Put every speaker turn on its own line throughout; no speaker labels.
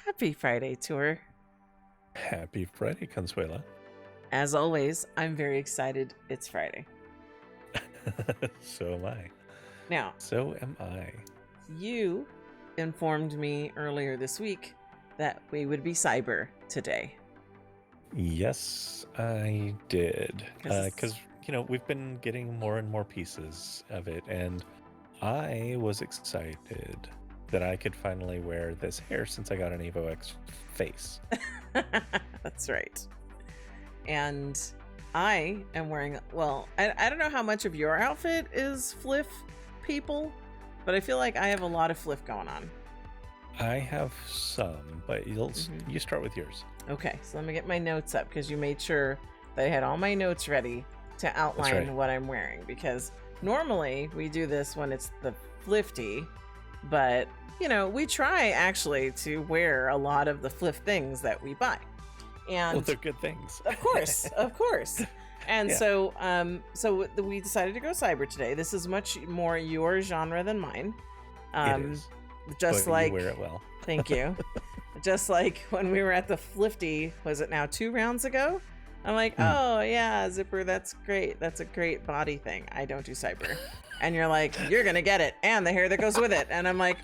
Happy Friday, Tour.
Happy Friday, Consuela.
As always, I'm very excited it's Friday.
So am I.
Now,
So am I.
You informed me earlier this week that we would be cyber today.
Yes, I did. Because, we've been getting more and more pieces of it, and I was excited that I could finally wear this hair since I got an Evo X face.
That's right. And I am wearing, I don't know how much of your outfit is fliff, people, but I feel like I have a lot of fliff going on.
I have some, but you start with yours.
Okay, so let me get my notes up because you made sure that I had all my notes ready to outline what I'm wearing, because normally we do this when it's the flifty, but we try actually to wear a lot of the fliff things that we buy. And
they're good things.
Of course. And so we decided to go cyber today. This is much more your genre than mine.
It is.
Just
but
like
you wear it well.
Thank you. Just like when we were at the Flifty, was it now 2 rounds ago? I'm like, oh yeah, Zipper, that's great. That's a great body thing. I don't do cyber. And you're like, you're gonna get it, and the hair that goes with it. And I'm like,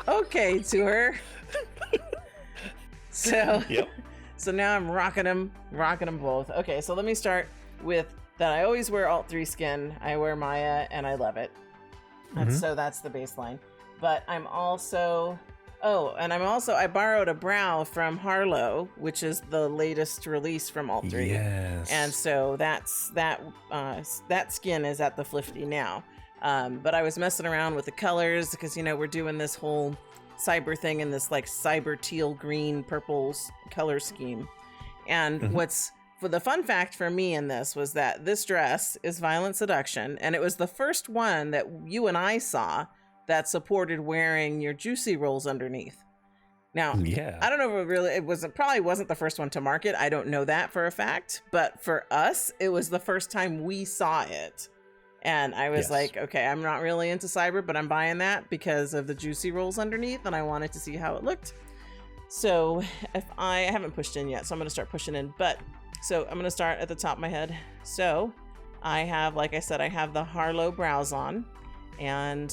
okay, Tour. So So now I'm rocking them both. Okay, so let me start with that. I always wear Alt 3 skin. I wear Maya, and I love it. And so that's the baseline. But I'm also, I borrowed a brow from Harlow, which is the latest release from Alt 3.
Yes.
And so that skin is at the Flifty now. But I was messing around with the colors because, we're doing this whole cyber thing in this like cyber teal, green, purple color scheme. And what's for the fun fact for me in this was that this dress is Violent Seduction, and it was the first one that you and I saw that supported wearing your juicy rolls underneath. Now, I don't know if it probably wasn't the first one to market. I don't know that for a fact, but for us, it was the first time we saw it. And I was like, okay, I'm not really into cyber, but I'm buying that because of the juicy rolls underneath, and I wanted to see how it looked. So if I haven't pushed in yet, so I'm going to start pushing in. So I'm going to start at the top of my head. So I have, like I said, I have the Harlow brows on, and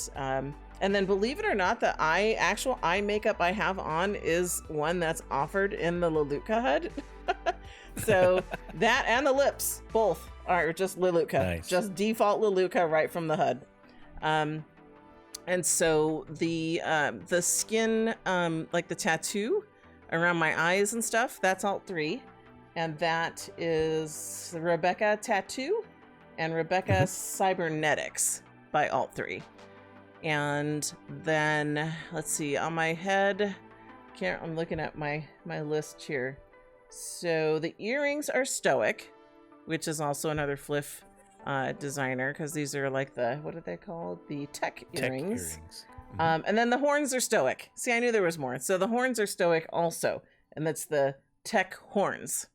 then believe it or not, the actual eye makeup I have on is one that's offered in the LeLAPEAU HUD. So that and the lips, both are just LeLAPEAU, just default LeLAPEAU right from the HUD. And so the skin, like the tattoo around my eyes and stuff, that's Alt 3. And that is Rebecca Tattoo and Rebecca Cybernetics by Alt 3. And then let's see, on my head, I'm looking at my list here. So the earrings are Stoic, which is also another fliff designer, because these are like what are they called? The tech earrings. And then the horns are Stoic. See, I knew there was more. So the horns are Stoic also, and that's the tech horns.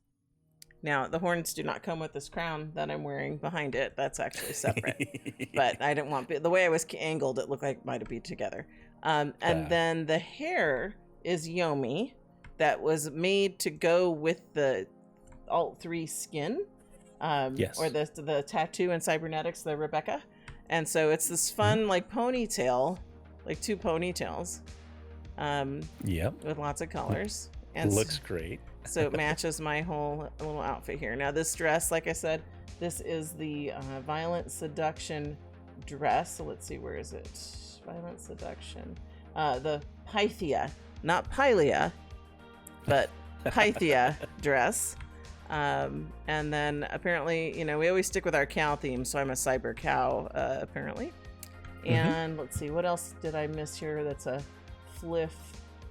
Now, the horns do not come with this crown that I'm wearing behind it. That's actually separate. But I didn't want the way I was angled, it looked like it might be together. And then the hair is Yomi, that was made to go with the Alt 3 skin. Or the tattoo and cybernetics, the Rebecca. And so it's this fun like ponytail, like 2 ponytails. With lots of colors. And
looks great.
So it matches my whole little outfit here. Now this dress, like I said, this is the Violent Seduction dress. So let's see, where is it? Violent Seduction. The Pythia, not Pylia, but Pythia dress. And then apparently, we always stick with our cow theme, so I'm a cyber cow, apparently. And let's see, what else did I miss here that's a fliff?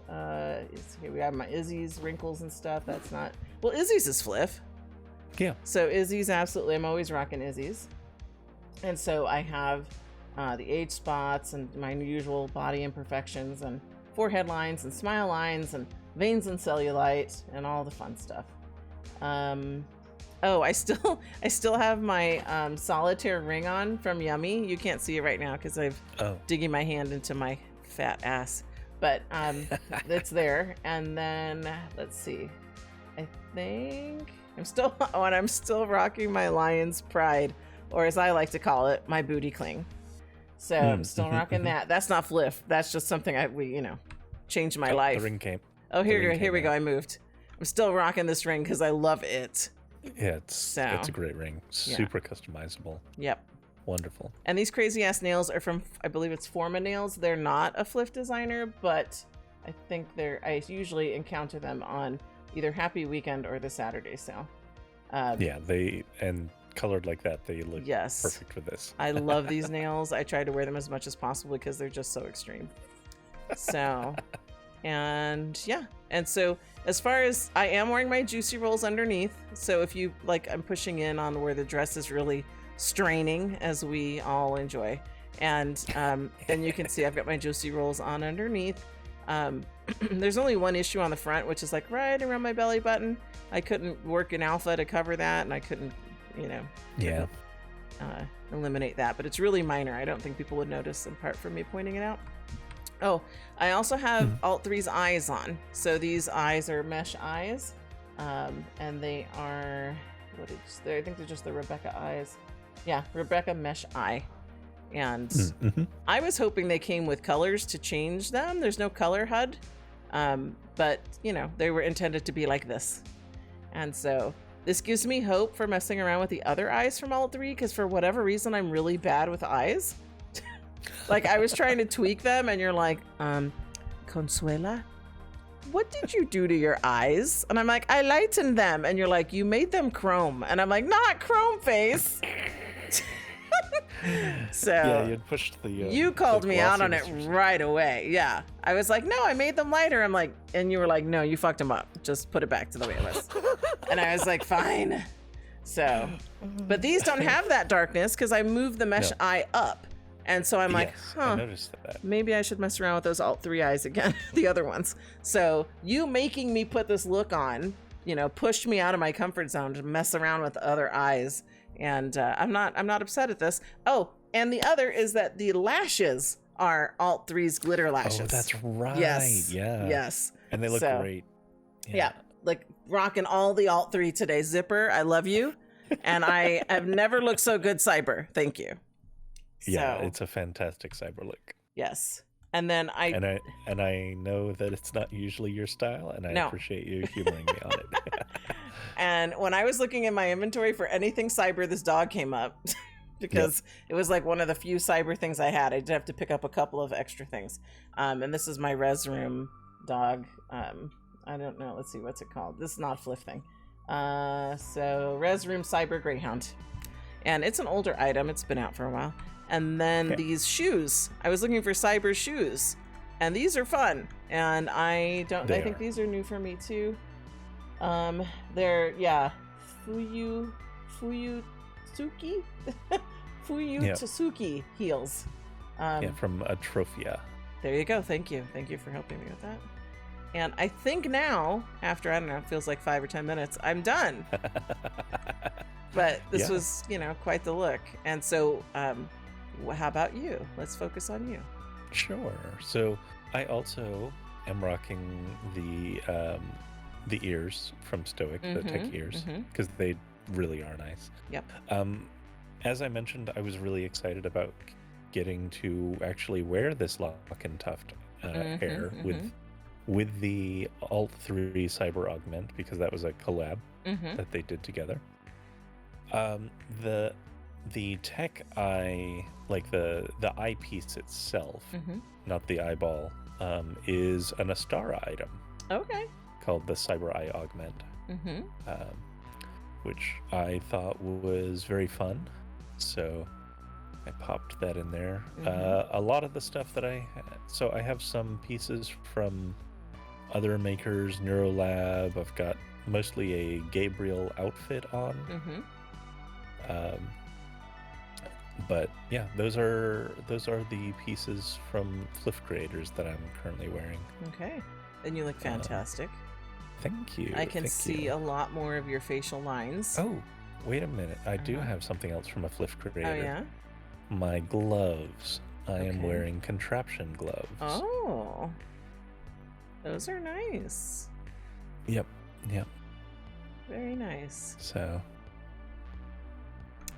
Here we have my Izzie's wrinkles and stuff. That's not, well, Izzie's is fliff.
Yeah.
So Izzie's absolutely, I'm always rocking Izzie's. And so I have the age spots and my usual body imperfections and forehead lines and smile lines and veins and cellulite and all the fun stuff. I still have my solitaire ring on from Yummy. You can't see it right now because I'm digging my hand into my fat ass. but it's there. And then let's see. I think I'm still rocking my Lion's Pride, or as I like to call it, my booty cling. So I'm still rocking that. That's not fliff. That's just something changed my life.
The ring came.
Oh, here we go. I moved. I'm still rocking this ring because I love it.
Yeah, it's a great ring. Super customizable.
Yep.
Wonderful.
And these crazy ass nails are from, I believe it's Forma Nails. They're not a fliff designer, but I think I usually encounter them on either Happy Weekend or the Saturday sale.
And colored like that, they look perfect with this.
I love these nails. I try to wear them as much as possible because they're just so extreme. So, and so as far as I am wearing my juicy rolls underneath, so if you like, I'm pushing in on where the dress is really straining, as we all enjoy, and then you can see I've got my juicy rolls on underneath. There's only one issue on the front, which is like right around my belly button. I couldn't work in alpha to cover that, and I couldn't eliminate that, but it's really minor. I don't think people would notice apart from me pointing it out. Oh, I also have Alt 3's eyes on. So these eyes are mesh eyes, and they are, I think they're just the Rebecca eyes. Yeah, Rebecca mesh eye. And I was hoping they came with colors to change them. There's no color HUD, but they were intended to be like this. And so this gives me hope for messing around with the other eyes from Alt 3, because for whatever reason, I'm really bad with eyes. Like, I was trying to tweak them, and you're like, Consuela, what did you do to your eyes? And I'm like, I lightened them. And you're like, you made them chrome. And I'm like, not chrome face. So
yeah, you pushed the
you called me out on it right away. Yeah, I was like, no, I made them lighter. I'm like, and you were like, no, you fucked them up, just put it back to the way it was. And I was like, fine. So, but these don't have that darkness because I moved the mesh eye up, and so I'm like,
I noticed that.
Maybe I should mess around with those Alt 3 eyes again, the other ones. So you making me put this look on, pushed me out of my comfort zone to mess around with other eyes. And I'm not upset at this. Oh, and the other is that the lashes are Alt 3's glitter lashes.
Oh, that's right.
Yes.
Yeah.
Yes.
And they look great.
Yeah. Like rocking all the Alt 3 today. Zipper, I love you. And I have never looked so good cyber. Thank you.
Yeah, it's a fantastic cyber look.
Yes. And then I
know that it's not usually your style, and I appreciate you humoring me on it.
And when I was looking in my inventory for anything cyber, this dog came up because it was like one of the few cyber things I had. I did have to pick up a couple of extra things. And this is my res room dog. I don't know. Let's see, what's it called? This is not a FLFing. So res room cyber greyhound. And it's an older item. It's been out for a while. And then these shoes. I was looking for cyber shoes, and these are fun. And I think these are new for me too. They're Fuyutsuki Fuyutsuki heels.
From Atrophia.
There you go. Thank you for helping me with that. And I think now, after I don't know, it feels like 5 or 10 minutes, I'm done. But this was quite the look. And so how about you? Let's focus on you.
Sure. So I also am rocking the ears from Stoic, the tech ears, because they really are nice.
Yep.
As I mentioned, I was really excited about getting to actually wear this lock and tuft hair with the Alt 3 Cyber Augment, because that was a collab that they did together. The tech eye, like the eyepiece itself, not the eyeball, is an Astara item.
Okay. Called
the Cyber Eye Augment, which I thought was very fun. So I popped that in there. A lot of the stuff that I have some pieces from other makers, Neurolab. I've got mostly a Gabriel outfit on. But yeah, those are the pieces from FLF creators that I'm currently wearing.
Okay. And you look fantastic.
Thank you.
I can see a lot more of your facial lines.
Oh, wait a minute. I do have something else from a FLF creator.
Oh, yeah?
My gloves. I am wearing contraption gloves.
Oh. Those are nice.
Yep.
Very nice.
So.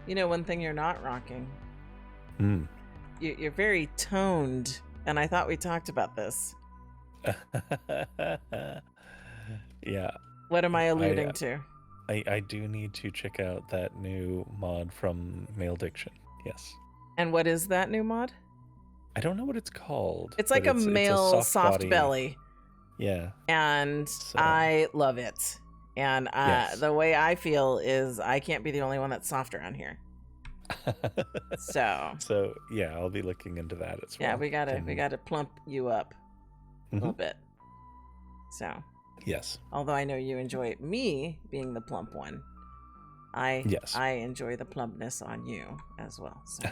You know, one thing you're not rocking.
Mm.
You're very toned, and I thought we talked about this.
Yeah.
What am I alluding to?
I do need to check out that new mod from Malediction. Yes.
And what is that new mod?
I don't know what it's called.
It's like a male soft
body.
belly.
Yeah.
And so. I love it. And
yes.
The way I feel is I can't be the only one that's soft around here. So
yeah, I'll be looking into that as well.
Yeah, we gotta plump you up a little bit. So
yes.
Although I know you enjoy me being the plump one, I enjoy the plumpness on you as well. So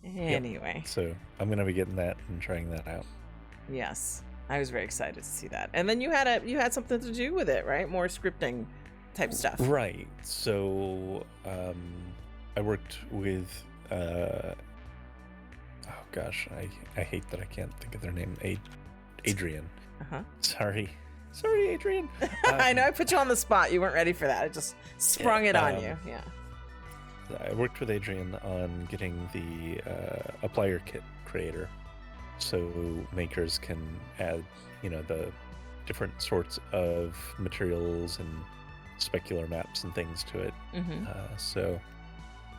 anyway.
Yep. So I'm gonna be getting that and trying that out.
Yes. I was very excited to see that. And then you had something to do with it, right? More scripting type stuff.
Right. So I worked with oh gosh, I hate that I can't think of their name. Adrian. Sorry, Adrian.
I know I put you on the spot. You weren't ready for that. I just sprung it on you. Yeah.
I worked with Adrian on getting the applier kit creator, so makers can add, the different sorts of materials and specular maps and things to it. So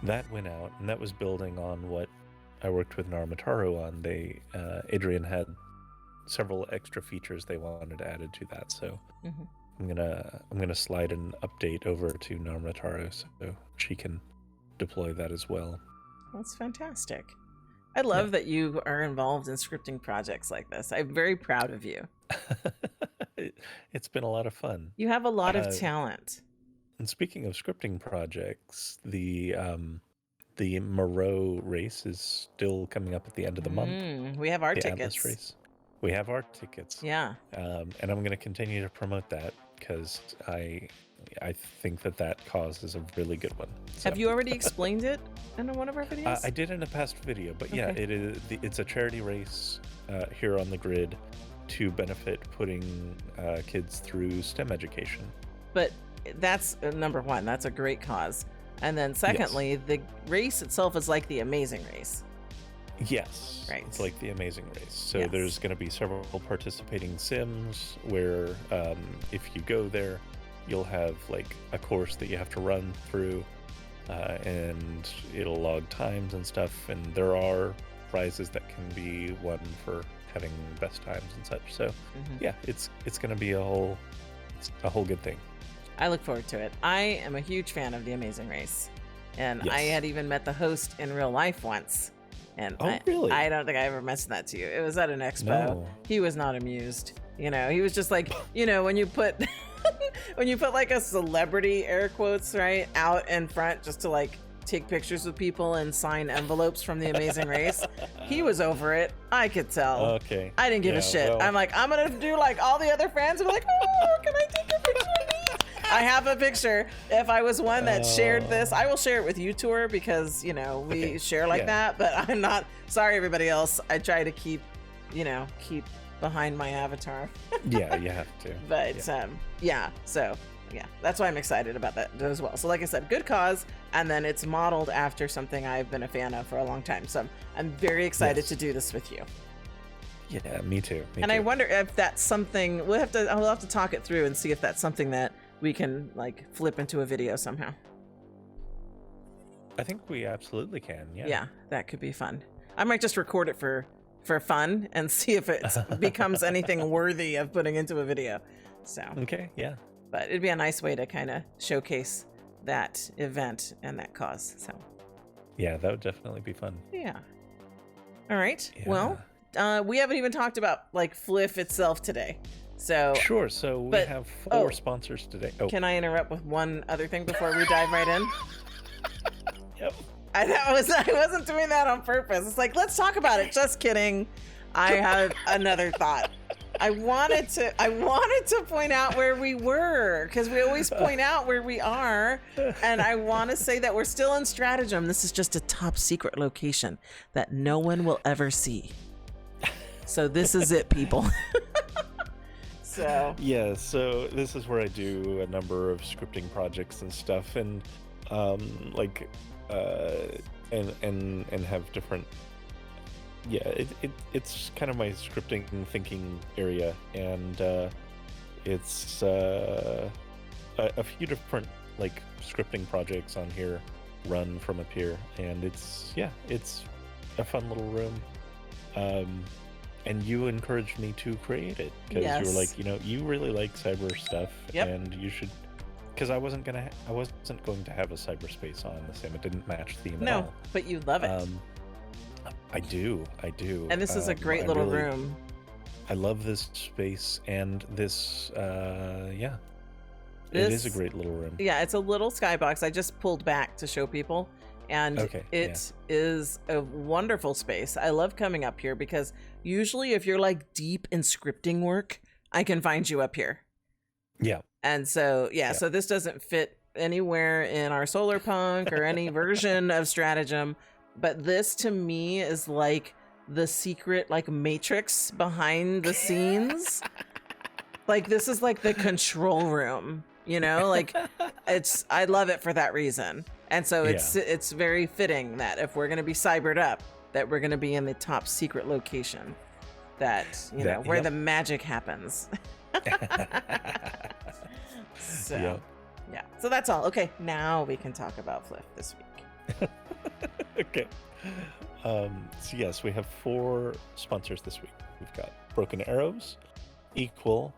that went out, and that was building on what I worked with Nar Mattaru on. Adrian had several extra features they wanted added to that, so I'm gonna slide an update over to Nar Mattaru so she can deploy that as well.
That's fantastic. I love that you are involved in scripting projects like this. I'm very proud of you.
It's been a lot of fun.
You have a lot of talent.
And speaking of scripting projects, the Moreau race is still coming up at the end of the month.
We have our tickets.
Atlas race. We have our tickets.
Yeah.
And I'm going to continue to promote that because I think that cause is a really good one. So.
Have you already explained it in one of our videos?
I did in a past video, but yeah, it's a charity race here on the grid to benefit putting kids through STEM education.
But that's number one. That's a great cause. And then secondly, the race itself is like the Amazing Race.
Yes,
right.
It's like the Amazing Race. So there's going to be several participating sims where if you go there, you'll have like a course that you have to run through and it'll log times and stuff. And there are prizes that can be won for having best times and such. So yeah, it's going to be a whole good thing.
I look forward to it. I am a huge fan of the Amazing Race. And I had even met the host in real life once. And
really?
I don't think I ever mentioned that to you. It was at an expo.
No.
He was not amused. He was just like, when you put like a celebrity, air quotes, right, out in front just to like take pictures with people and sign envelopes from the Amazing Race. He was over it. I could tell.
Okay.
I didn't give a shit.
Well,
I'm like, I'm going to do like all the other fans and be like, oh, can I take a picture of these? I have a picture. If I was one that shared this, I will share it with you, Tour, because, we share like that, but I'm not. Sorry, everybody else. I try to keep behind my avatar.
Yeah, you have to.
But so that's why I'm excited about that as well. So like I said, good cause, and then it's modeled after something I've been a fan of for a long time. So I'm very excited to do this with you.
Yeah, me too.
I wonder if that's something I'll have to talk it through and see if that's something that we can like flip into a video somehow.
I think we absolutely can.
Yeah, that could be fun. I might just record it for fun and see if it becomes anything worthy of putting into a video. So
okay, yeah.
But it'd be a nice way to kind of showcase that event and that cause. So
yeah, that would definitely be fun.
Yeah. All right.
Yeah.
Well, we haven't even talked about like FLF itself today. So
sure. So we have 4 sponsors today. Oh.
Can I interrupt with one other thing before we dive right in?
Yep.
I wasn't doing that on purpose. It's like, let's talk about it. Just kidding. I have another thought. I wanted to point out where we were, because we always point out where we are, and I want to say that we're still in Stratagem. This is just a top secret location that no one will ever see. So this is it, people. So
Yeah, so this is where I do a number of scripting projects and stuff, and like and have different. Yeah, it's kind of my scripting thinking area, and it's a few different like scripting projects on here run from up here, and it's a fun little room. And you encouraged me to create it because you were like, you really like cyber stuff, and you should. Because I wasn't going to have a cyberspace on the sim. It didn't match theme at all.
No, but you love it.
I do.
And this is a great little room.
I love this space, and this, it is a great little room.
Yeah, it's a little skybox. I just pulled back to show people, and it is a wonderful space. I love coming up here because usually if you're like deep in scripting work, I can find you up here.
Yeah.
And so, so this doesn't fit anywhere in our solar punk or any version of stratagem, but this to me is like the secret like matrix behind the scenes. Like this is like the control room, like I love it for that reason. And so it's very fitting that if we're going to be cybered up, that we're going to be in the top secret location that, where the magic happens. So, so that's all. Okay, now we can talk about FLF this week.
Okay. So yes, we have 4 sponsors this week. We've got Broken Arrows, Equal,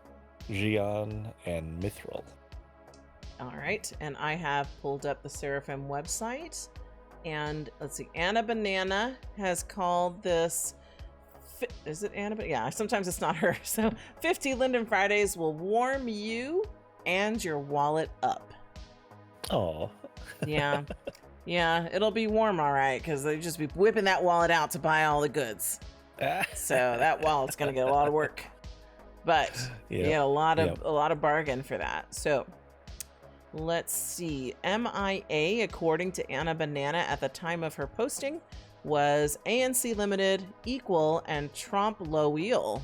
Jian, and Mithral.
All right, and I have pulled up the Seraphim website, and let's see, Anna Banana has called this, is it Anna? Yeah, sometimes it's not her. So 50 Linden Fridays will warm you and your wallet up.
Oh.
Yeah. Yeah, it'll be warm, all right, because they just be whipping that wallet out to buy all the goods. So that wallet's gonna get a lot of work, but you get a lot of bargain for that. So let's see. MIA, according to Anna Banana at the time of her posting, was ANC Limited, Equal, and Trompe Loeil.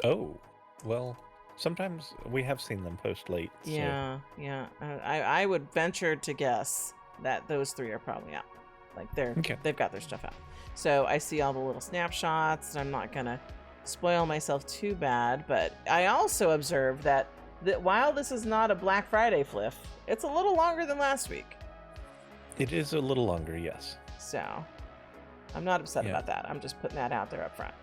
Oh, well, sometimes we have seen them post late. So.
Yeah. I would venture to guess that those 3 are probably out. Like they've got their stuff out. So I see all the little snapshots, and I'm not gonna spoil myself too bad, but I also observed that while this is not a Black Friday FLF, it's a little longer than last week.
It is a little longer, yes.
So I'm not upset about that. I'm just putting that out there up front.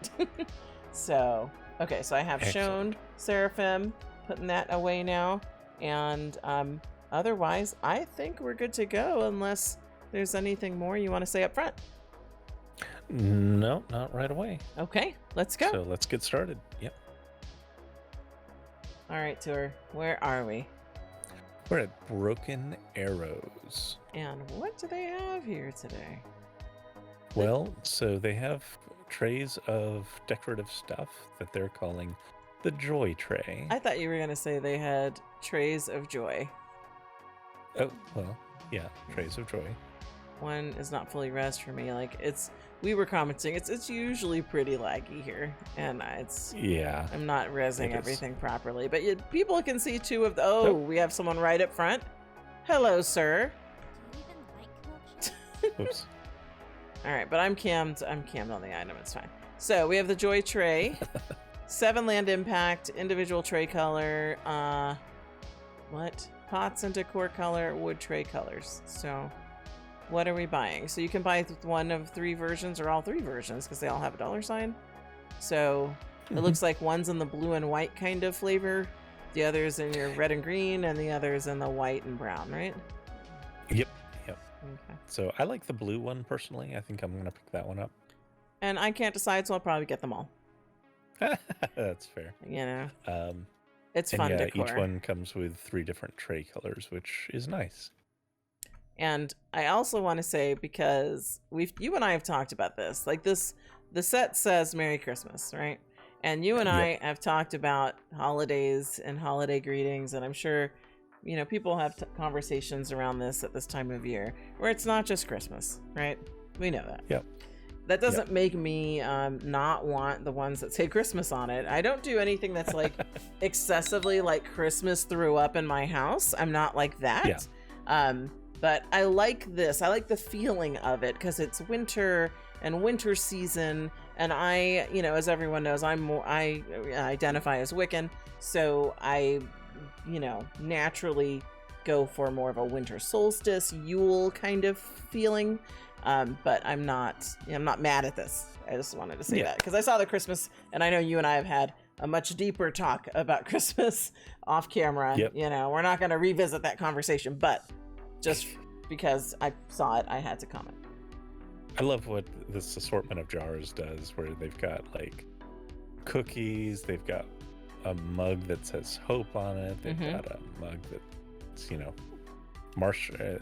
So, okay, so I have shown Seraphim, putting that away now. And otherwise, I think we're good to go unless there's anything more you want to say up front.
No, not right away.
Okay, let's go.
So let's get started. Yep.
All right, Tour, where are we?
We're at Broken Arrows.
And what do they have here today?
Well, so they have trays of decorative stuff that they're calling the Joy Tray.
I thought you were going to say they had trays of joy.
Oh, well, yeah, trays of joy.
One is not fully res for me. Like we were commenting, it's usually pretty laggy here, and I'm not resing everything properly. But people can see 2 of the. We have someone right up front. Hello, sir.
Oops.
All right, but I'm cammed on the item. It's fine. So we have the Joy Tray, 7 land impact, individual tray color. Pots and decor color, wood tray colors. So what are we buying? So you can buy one of 3 versions or all 3 versions because they all have a $sign. So it looks like one's in the blue and white kind of flavor, the other's in your red and green, and the other's in the white and brown, right?
Yep.
Okay.
So I like the blue one personally. I think I'm going to pick that one up.
And I can't decide, so I'll probably get them all.
That's fair.
It's fun decor.
Each one comes with 3 different tray colors, which is nice.
And I also want to say, because you and I have talked about this, like the set says Merry Christmas, right? And you and I have talked about holidays and holiday greetings, and I'm sure, people have conversations around this at this time of year where it's not just Christmas, right? We know that.
Yep.
that doesn't make me not want the ones that say Christmas on it. I don't do anything that's like excessively like Christmas threw up in my house. I'm not like that. But I like this. I like the feeling of it because it's winter and winter season. And I, you know, as everyone knows, I identify as Wiccan. So I, you know, naturally go for more of a winter solstice, Yule kind of feeling. But I'm not mad at this. I just wanted to say that because I saw the Christmas, and I know you and I have had a much deeper talk about Christmas off camera. You know, we're not going to revisit that conversation, but just because I saw it, I had to comment.
I love what this assortment of jars does, where they've got like cookies, they've got a mug that says hope on it, they've got a mug that's, you know,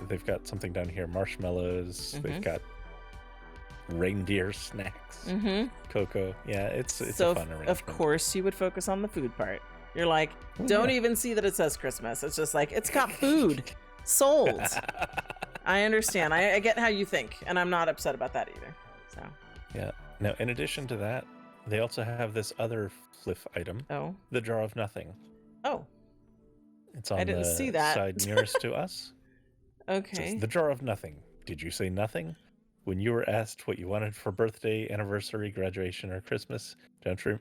they've got something down here, marshmallows, they've got reindeer snacks, cocoa. Yeah, it's so a fun arrangement.
Of course you would focus on the food part. You're like, don't even see that it says Christmas. It's just like, it's got food sold. I understand. I get how you think, and I'm not upset about that either. So
yeah. Now, in addition to that, they also have this other fliff item.
Oh.
The jar of nothing.
Oh.
It's on the side nearest to us.
Okay.
Says, the jar of nothing. Did you say nothing? When you were asked what you wanted for birthday, anniversary, graduation, or Christmas, don't you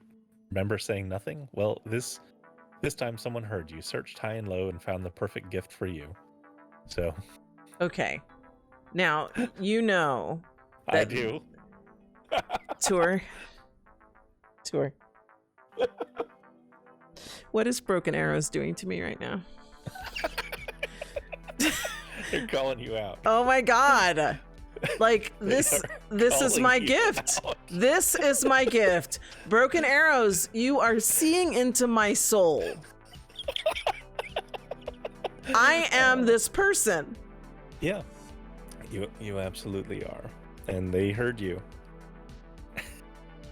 remember saying nothing? Well, this time someone heard you, searched high and low, and found the perfect gift for you. So.
Okay. Now, you know that
I do.
Tour. What is Broken Arrows doing to me right now?
They're calling you out.
Oh my god. Like this is my gift. This is my gift. Broken Arrows, you are seeing into my soul. I am this person.
Yeah. You absolutely are. And they heard you.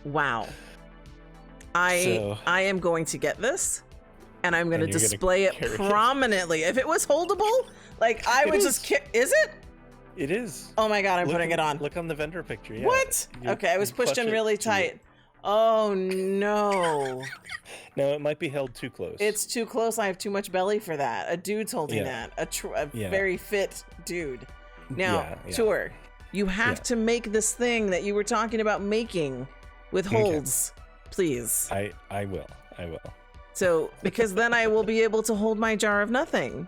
Wow. I am going to get this, and I'm going to display it prominently. If it was holdable, like I would just is it?
It is.
Oh my god, I'm putting it on.
Look on the vendor picture. Yeah.
What? Okay, I was pushed in really tight. Oh no.
No, it might be held too close.
It's too close. I have too much belly for that. A dude's holding that. A very fit dude. Now, Tour, you have to make this thing that you were talking about making with holds, please.
I will.
So, because then I will be able to hold my jar of nothing.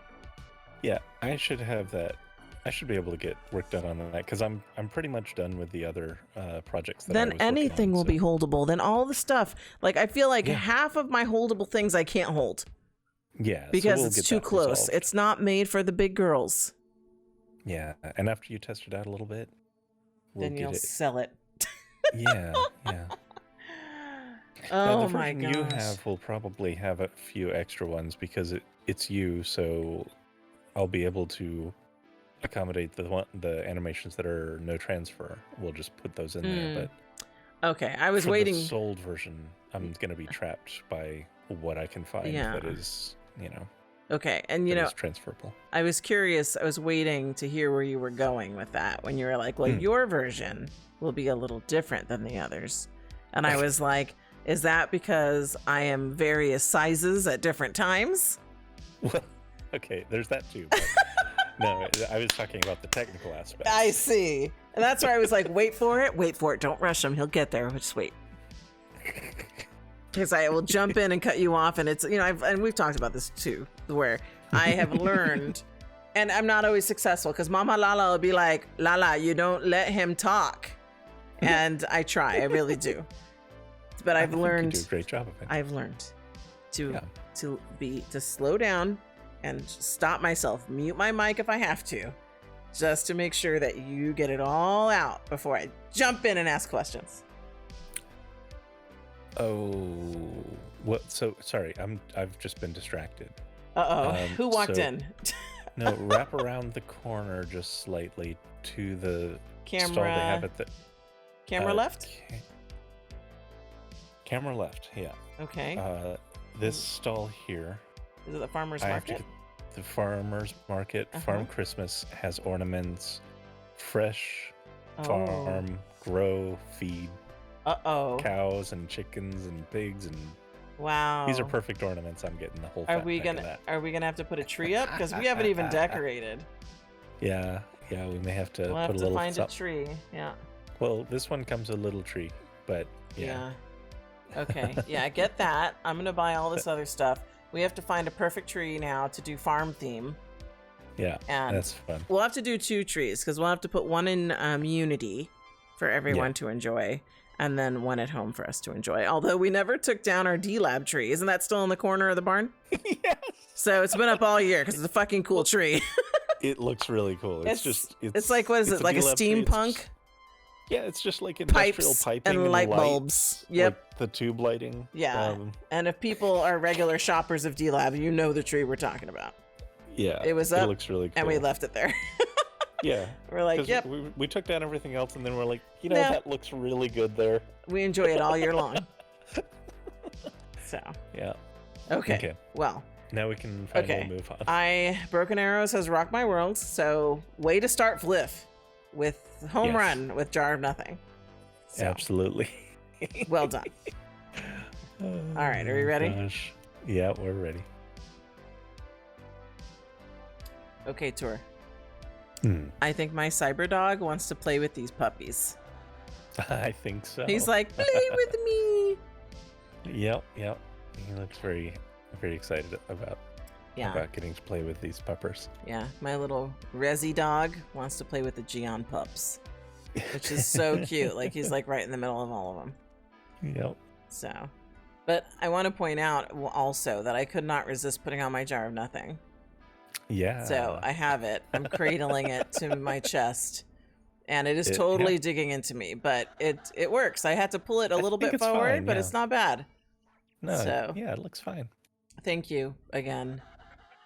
Yeah, I should have that. I should be able to get work done on that because I'm pretty much done with the other projects.
Then anything will be holdable. Then all the stuff, like I feel like half of my holdable things I can't hold.
Yeah,
because it's too close. Resolved. It's not made for the big girls.
Yeah, and after you test it out a little bit,
then you'll sell it.
Yeah.
Oh my gosh.
You will probably have a few extra ones because it's you, so I'll be able to accommodate the animations that are no transfer. We'll just put those in there. But
okay, I was waiting.
For the sold version, I'm going to be trapped by what I can find that is,
Okay, and you know,
transferable.
I was curious. I was waiting to hear where you were going with that when you were like, well, your version will be a little different than the others. And I was like, is that because I am various sizes at different times?
Well, okay, there's that too. But no, I was talking about the technical aspect.
I see. And that's where I was like, wait for it. Don't rush him. He'll get there. Just wait. Because I will jump in and cut you off. And it's, and we've talked about this too, where I have learned, and I'm not always successful because Mama Lala will be like, Lala, you don't let him talk. And I try, I really do. But I've learned,
you do a great job of it.
I've learned to slow down and stop myself, mute my mic if I have to, just to make sure that you get it all out before I jump in and ask questions.
Oh, what? So sorry, I've just been distracted.
Who walked in?
No, wrap around the corner just slightly to the
camera.
Stall they have at the
camera left.
Camera left, yeah.
Okay.
This stall here.
Is it the farmer's market?
The farmer's market, Farm Christmas has ornaments, fresh farm grow, feed
Uh-oh.
cows and chickens and pigs, and
Wow.
these are perfect ornaments. I'm getting the whole
Are
fat
we
pack of
gonna
that.
Are we gonna have to put a tree up? Because we haven't even decorated.
Yeah, we may have to
We'll
put
have
a
to
little
find a tree. Yeah.
Well, this one comes with a little tree, but yeah.
Okay. Yeah, I get that. I'm gonna buy all this other stuff. We have to find a perfect tree now to do farm theme.
Yeah,
And
that's fun.
we'll have to do 2 trees because we'll have to put one in Unity for everyone to enjoy, and then one at home for us to enjoy. Although we never took down our D-Lab tree. Isn't that still in the corner of the barn?
Yes.
So it's been up all year because it's a fucking cool tree.
It looks really cool. It's
like, what is it, like a
D-Lab tree.
steampunk?
Yeah, it's just like industrial
Pipes
piping
and light bulbs. Yep.
Like the tube lighting.
Yeah. And if people are regular shoppers of D-Lab, you know the tree we're talking about.
Yeah.
It was up.
It looks really cool.
And we left it there.
Yeah.
We're like, yep.
We took down everything else, and then we're like, that looks really good there.
We enjoy it all year long. So.
Yeah.
Okay. Well.
Now we can finally move on.
Broken Arrows has rocked my world, so way to start FLF with home run with Jar of Nothing. So,
absolutely.
Well done. All right, are we ready?
Gosh. Yeah, we're ready.
Okay, Tour. I think my cyber dog wants to play with these puppies.
I think so.
He's like, play with me.
Yep. He looks very, very excited about getting to play with these puppers.
Yeah, my little Resi dog wants to play with the Jian pups, which is so cute. Like, he's like right in the middle of all of them.
Yep.
So, but I want to point out also that I could not resist putting on my Jar of Nothing.
Yeah.
So I have it. I'm cradling it to my chest, and it is totally digging into me, but it works. I had to pull it a little bit forward, but it's not bad.
No.
So,
yeah, it looks fine.
Thank you again.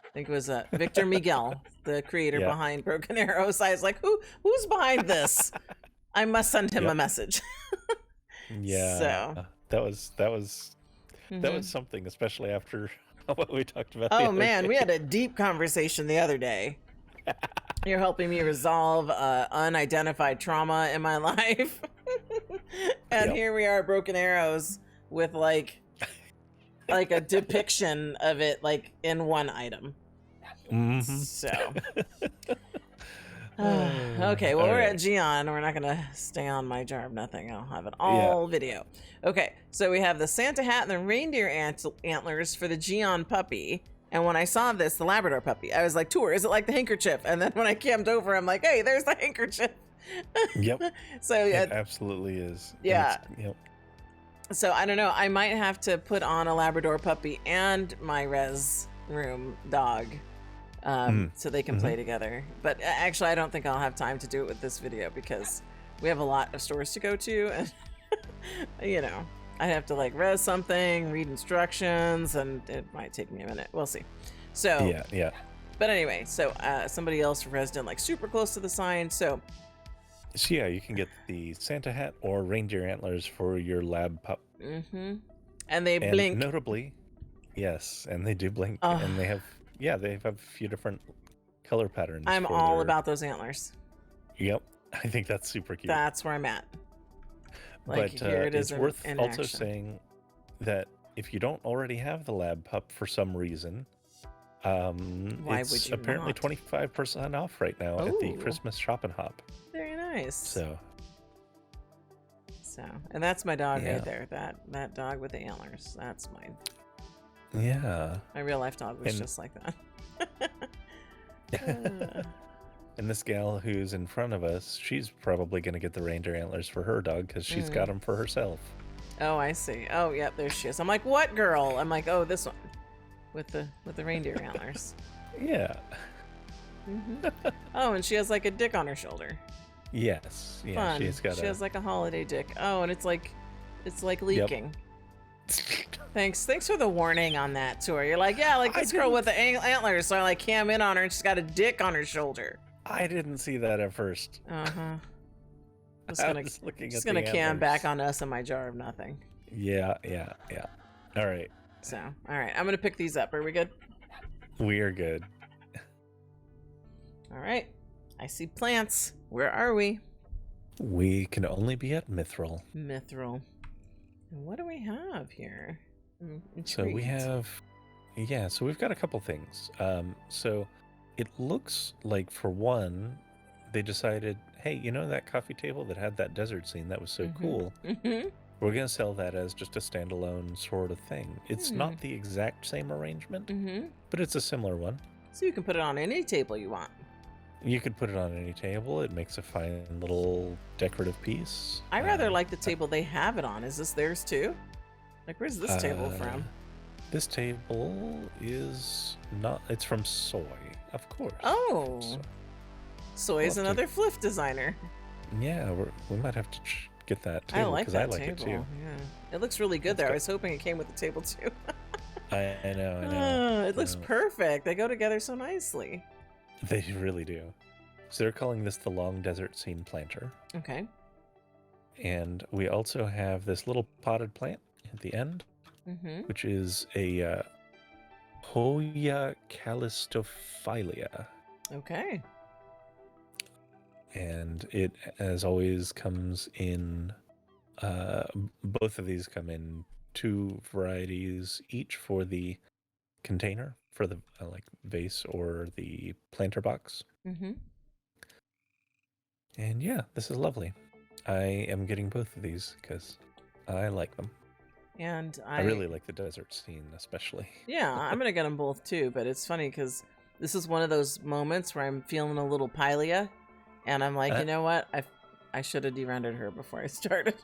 I think it was Victor Miguel, the creator behind Broken Arrows. I was like, who's behind this? I must send him a message.
Yeah.
So
that was something, especially after what we talked about.
Oh man, we had a deep conversation the other day. You're helping me resolve unidentified trauma in my life. And here we are, Broken Arrows, with like a depiction of it like in one item. So okay, well, we're at Jian. We're not gonna stay on my Jar of Nothing. I'll have it all video. Okay, so we have the Santa hat and the reindeer antlers for the Jian puppy. And when I saw this, the Labrador puppy, I was like, Tour, is it like the handkerchief? And then when I cammed over, I'm like, hey, there's the handkerchief.
Yep.
So
it absolutely is.
Yeah.
Yep.
So I don't know. I might have to put on a Labrador puppy and my res room dog, so they can play together. But actually, I don't think I'll have time to do it with this video because we have a lot of stores to go to, and I have to like res something, read instructions, and it might take me a minute. We'll see. So
yeah.
But anyway, so somebody else resed in like super close to the sign. So
yeah, you can get the Santa hat or reindeer antlers for your lab pup.
And they blink.
Notably, yes, and they do blink, and they have a few different color patterns.
I'm all about those antlers.
Yep, I think that's super cute.
That's where I'm at. Like,
but
here it is
it's worth
in
also
action.
saying that if you don't already have the lab pup for some reason,
Why
it's
would you
apparently
not?
25% off right now at the
Ooh.
Christmas Shop and Hop.
Very nice.
So,
and that's my dog right there. That dog with the antlers. That's mine.
Yeah.
My real life dog was just like that.
And this gal who's in front of us, she's probably going to get the reindeer antlers for her dog because she's got them for herself.
Oh, I see. Oh, yep, there she is. I'm like, what girl? I'm like, oh, this one with the reindeer antlers.
Yeah.
Oh, and she has like a dick on her shoulder.
Yes. Yeah.
Fun.
She
has like a holiday dick. Oh, and it's like leaking. Thanks for the warning on that, Tour. You're like, yeah, like this girl with the antlers. So I like cam in on her and she's got a dick on her shoulder.
I didn't see that at first.
Just gonna cam back on us and my Jar of Nothing.
Yeah. All right.
So, all right, I'm gonna pick these up. Are we good?
We are good.
All right. I see plants. Where are we?
We can only be at Mithral.
Mithral. And what do we have here?
So we have, so we've got a couple things. So it looks like, for one, they decided, hey, you know that coffee table that had that desert scene that was so cool?
Mm-hmm.
We're going to sell that as just a standalone sort of thing. It's not the exact same arrangement, but it's a similar one.
So you can put it on any table you want.
You could put it on any table. It makes a fine little decorative piece.
I rather like the table they have it on. Is this theirs too? Like, where's this table from?
This table is not, it's from Soy, of course.
Oh. Soy is another FLF designer.
Yeah, we might have to get that table.
I like that
table.
It too. Yeah. It looks really good there. I was hoping it came with the table too.
I know.
Oh, it looks perfect. They go together so nicely.
They really do. So they're calling this the Long Desert Scene Planter.
Okay.
And we also have this little potted plant at the end, which is a Hoya calistophylia.
Okay.
And it, as always, comes in, both of these come in 2 varieties each for the container, for the like vase or the planter box. And yeah, this is lovely. I am getting both of these because I like them.
And
I really like the desert scene, especially.
Yeah, I'm gonna get them both too. But it's funny because this is one of those moments where I'm feeling a little pilia, and I'm like, you know what? I should have de-rendered her before I started.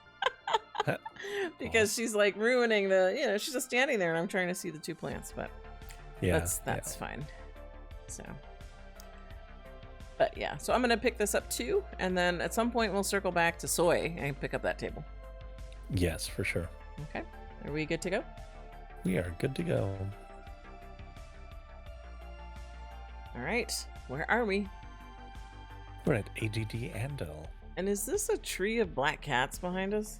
Because she's like ruining the, she's just standing there and I'm trying to see the 2 plants, but that's fine. So, but yeah, so I'm going to pick this up too. And then at some point we'll circle back to Soy and pick up that table.
Yes, for sure.
Okay. Are we good to go?
We are good to go.
All right. Where are we?
We're at ADD Andel.
And is this a tree of black cats behind us?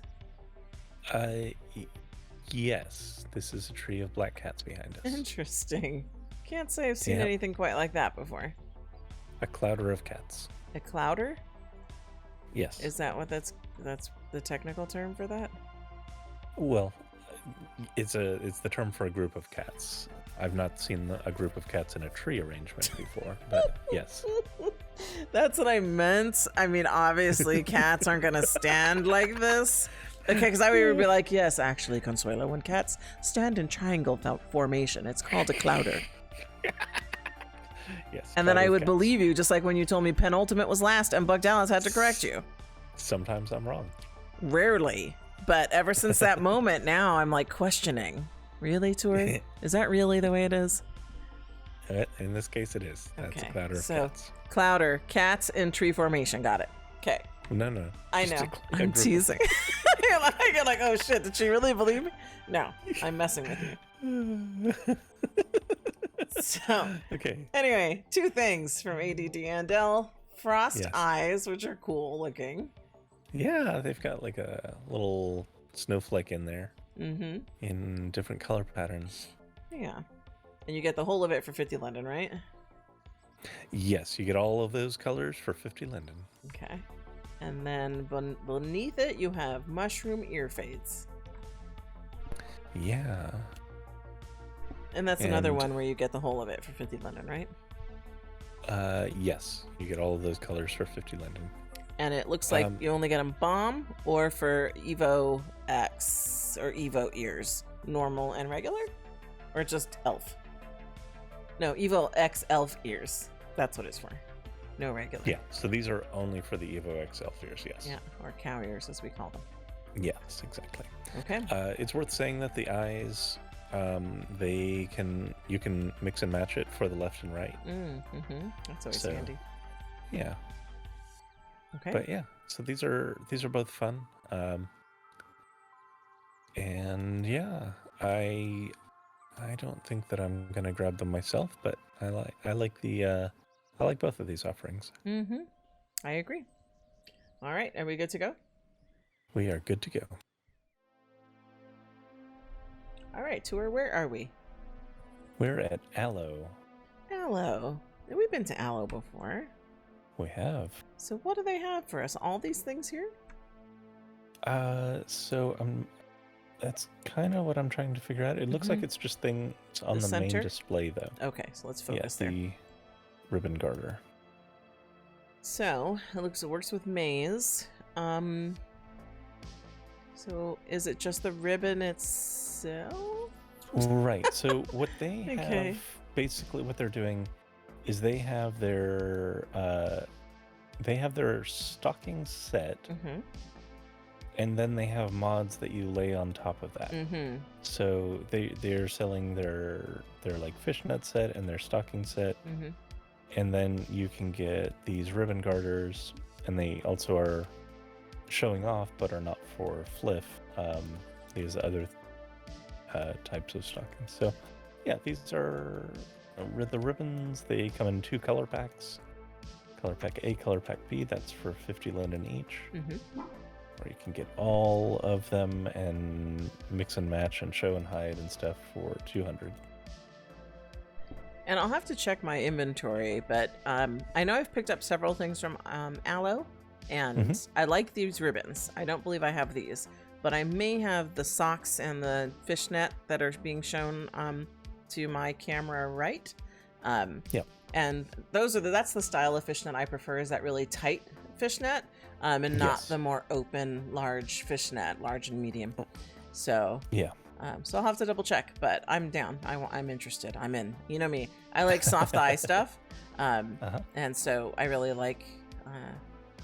Yes, this is a tree of black cats behind us.
Interesting. Can't say I've seen anything quite like that before.
A clouder of cats.
A clouder?
Yes.
Is that what that's the technical term for that?
Well, it's the term for a group of cats. I've not seen a group of cats in a tree arrangement before, but yes.
That's what I meant. I mean, obviously cats aren't going to stand like this. Okay, because I would be like, yes, actually, Consuela, when cats stand in triangle formation, it's called a clouder.
Yes.
And then I would believe you, just like when you told me penultimate was last and Buck Dallas had to correct you.
Sometimes I'm wrong.
Rarely. But ever since that moment, now I'm like questioning. Really, Tori? Is that really the way it is?
In this case, it is. That's a clouder of cats.
Clouder, cats in tree formation. Got it. Okay.
No.
I know. I'm teasing. You're like, oh shit, did she really believe me? No, I'm messing with you. So,
okay.
Anyway, 2 things from ADD Andel. Frost eyes, which are cool looking.
Yeah, they've got like a little snowflake in there. In different color patterns.
Yeah. And you get the whole of it for 50 Linden, right?
Yes, you get all of those colors for 50 Linden.
Okay. And then beneath it, you have mushroom ear fades.
Yeah.
And that's another one where you get the whole of it for 50 Linden, right?
Yes, you get all of those colors for 50 Linden.
And it looks like you only get them bomb or for Evo X or Evo ears, normal and regular, or just elf? No, Evo X elf ears. That's what it's for. No regular.
Yeah, so these are only for the Evo X elf ears, yes.
Yeah, or cow ears as we call them.
Yes, exactly.
Okay.
It's worth saying that the eyes, you can mix and match it for the left and right.
That's always handy.
Yeah.
Okay.
But yeah, so these are both fun. And yeah, I don't think that I'm gonna grab them myself, but I like both of these offerings.
I agree. All right, are we good to go?
We are good to go.
All right, Tour, where are we?
We're at Aloe.
Aloe. We've been to Aloe before.
We have.
So what do they have for us? All these things here?
So that's kind of what I'm trying to figure out. It looks like it's just things on the main display, though.
Okay, so let's focus there.
The ribbon garter.
So it works with maize. So is it just the ribbon itself?
Right. So what they have, basically what they're doing is they have their stocking set, and then they have mods that you lay on top of that. So they're selling their like fishnet set and their stocking set, and then you can get these ribbon garters, and they also are showing off but are not for FLF, these other types of stockings. So yeah, these are the ribbons. They come in 2 color packs, color pack A, color pack B. That's for 50 linden each, or you can get all of them and mix and match and show and hide and stuff for 200.
And I'll have to check my inventory, but I know I've picked up several things from Aloe, and I like these ribbons. I don't believe I have these, but I may have the socks and the fishnet that are being shown to my camera right. And that's the style of fishnet I prefer, is that really tight fishnet, and not the more open, large fishnet, large and medium. So so I'll have to double check, but I'm down. I'm interested. I'm in. You know me. I like soft eye stuff, and so I really like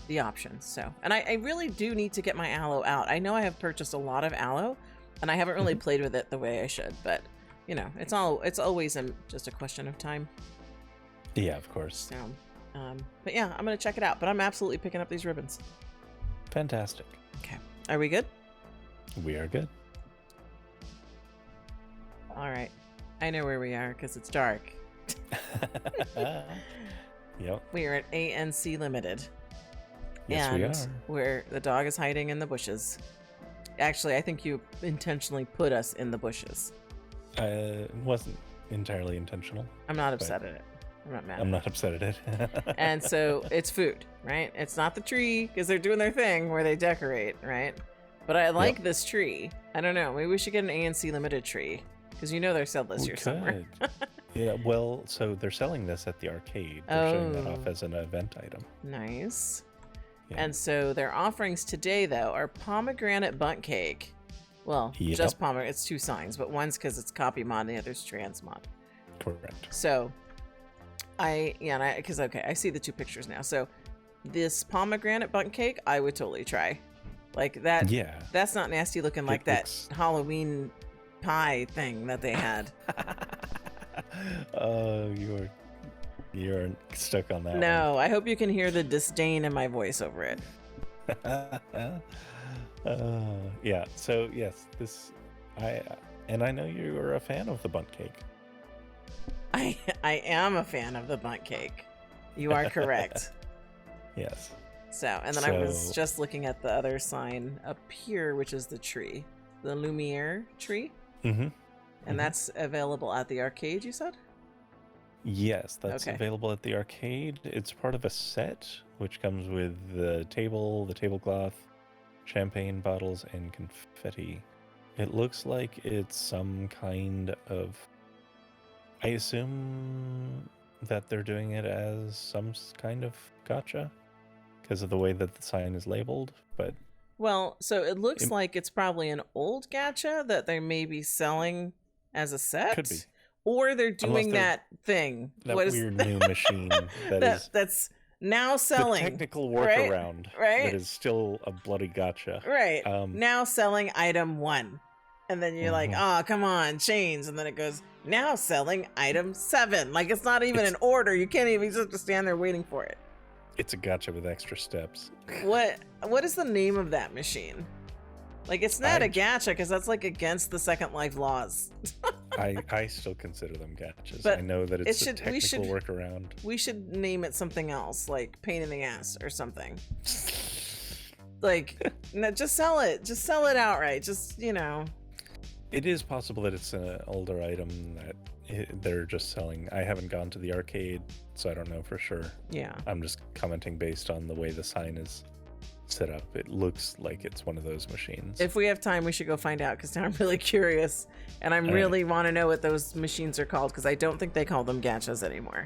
the options. So, and I really do need to get my aloe out. I know I have purchased a lot of aloe, and I haven't really played with it the way I should. But you know, it's always just a question of time.
Yeah, of course.
So, but yeah, I'm gonna check it out. But I'm absolutely picking up these ribbons.
Fantastic.
Okay, are we good?
We are good.
All right, I know where we are because it's dark.
Yep.
We are at ANC Limited.
Yes,
and
we are.
Where the dog is hiding in the bushes. Actually, I think you intentionally put us in the bushes.
It wasn't entirely intentional.
I'm not upset at it. I'm not mad.
I'm not upset at it.
And so it's food, right? It's not the tree, because they're doing their thing where they decorate, right? But I like this tree. I don't know. Maybe we should get an ANC Limited tree, because you know they're selling this here somewhere.
Yeah, well, so they're selling this at the arcade. They're showing that off as an event item.
Nice.
Yeah.
And so their offerings today, though, are pomegranate Bunk cake. Well, just pomegranate. It's 2 signs, but one's because it's copy mod and the other's trans mod.
Correct.
So I see the 2 pictures now. So this pomegranate Bunk cake, I would totally try. Like that. Yeah. That's not nasty looking like that Halloween pie thing that they had.
Oh, you're stuck on that.
No, I hope you can hear the disdain in my voice over it.
Yeah. So yes, I know you are a fan of the Bunk cake.
I am a fan of the Bunk cake. You are correct.
Yes.
So, and then I was just looking at the other sign up here, which is the tree, the Lumiere tree. And that's available at the arcade, you said?
Yes, that's available at the arcade. It's part of a set, which comes with the table, the tablecloth, champagne bottles, and confetti. It looks like it's some kind of... I assume that they're doing it as some kind of gacha, because of the way that the sign is labeled, but...
Well, so it looks like it's probably an old gacha that they may be selling as a set.
Could be.
Or they're doing that thing.
That weird new machine
that's now selling.
The technical workaround.
Right?
That is still a bloody gacha.
Right. Now selling item 1. And then you're like, oh, come on, change. And then it goes, now selling item 7. Like, it's not even an order. You can't even just have to stand there waiting for it.
It's a gacha with extra steps.
What is the name of that machine? Like, it's not a gacha, because that's like against the Second Life laws.
I still consider them gachas.
But
I know that it's a technical workaround.
We should name it something else, like pain in the ass or something. Like, no, just sell it. Just sell it outright. Just, you know.
It is possible that it's an older item that they're just selling. I haven't gone to the arcade, so I don't know for sure.
Yeah.
I'm just commenting based on the way the sign is set up. It looks like it's one of those machines.
If we have time, we should go find out, because now I'm really curious, and I really want to know what those machines are called, because I don't think they call them gachas anymore.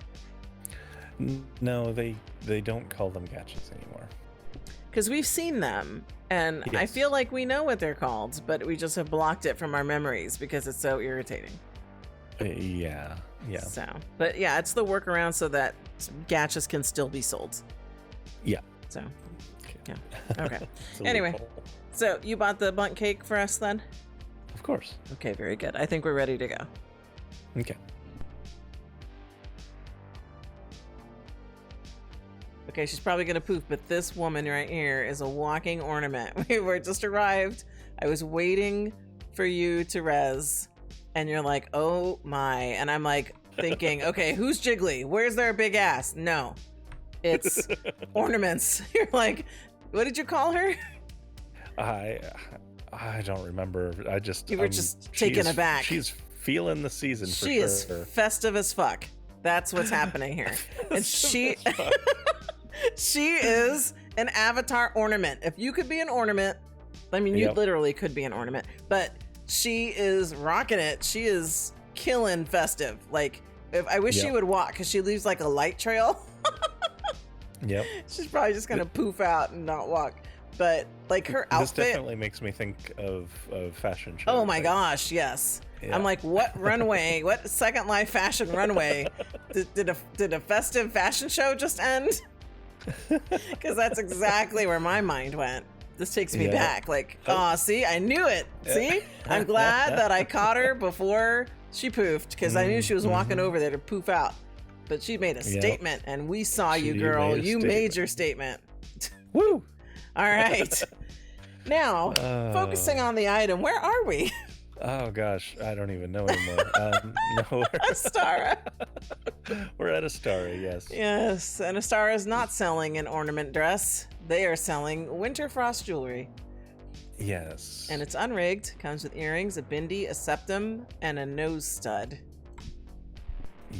No, they don't call them gachas anymore.
Because we've seen them, and
Yes.
I feel like we know what they're called, but we just have blocked it from our memories because it's so irritating.
Yeah.
So, but yeah, it's the workaround so that gachas can still be sold.
Yeah.
So,
Okay.
yeah. Okay.
It's a
Anyway.
loophole.
So you bought the Bunk cake for us then?
Of course.
Okay, very good. I think we're ready to go.
Okay.
Okay, she's probably gonna poof, but this woman right here is a walking ornament. We were just arrived. I was waiting for you to res, and you're like, oh my. And I'm like thinking, okay, who's Jiggly? Where's their big ass? No, it's ornaments. You're like, what did you call her?
I don't remember.
You were just taken aback.
She's feeling the season for
She
sure.
is festive as fuck. That's what's happening here. And she is an avatar ornament. If you could be an ornament, I mean, you
Yep.
literally could be an ornament, but she is rocking it. She is killing festive. Like, if I wish she
Yep.
would walk, because she leaves like a light trail.
Yep.
She's probably just gonna poof out and not walk. But like her
This
outfit.
definitely makes me think of fashion shows.
Oh my
like,
gosh, yes.
Yeah.
I'm like, what runway, what Second Life fashion runway? Did a festive fashion show just end? Because that's exactly where my mind went. This takes me
Yeah.
back. Like, oh, see, I knew it. See? I'm glad that I caught her before she poofed, because I knew she was walking over there to poof out. But she made a statement, and we saw you,
She
girl.
made a
You made your statement.
Woo!
All right. Now, focusing on the item, where are we?
Oh gosh, I don't even know anymore. No,
Astara.
we're at Astara, yes.
Yes, and Astara is not selling an ornament dress. They are selling winter frost jewelry.
Yes.
And it's unrigged. Comes with earrings, a bindi, a septum, and a nose stud.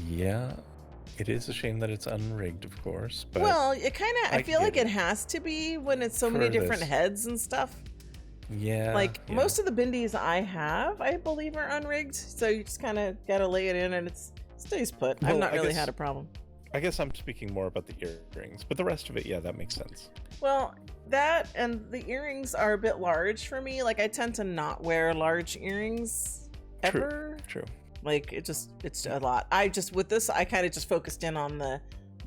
Yeah, it is a shame that it's unrigged, of course. But
Well, it kind of, I feel like
get
it has to be when it's so many
For
different
this.
heads and stuff.
yeah,
Like,
yeah.
most of the bindis I have, I believe, are unrigged. So you just kind of got to lay it in and it stays put. I've
Well,
not
I
really
guess-
had a problem.
I guess I'm speaking more about the earrings, but the rest of it, yeah, that makes sense.
Well, that and the earrings are a bit large for me. Like, I tend to not wear large earrings ever.
True.
Like, it's a lot. With this, I kind of just focused in on the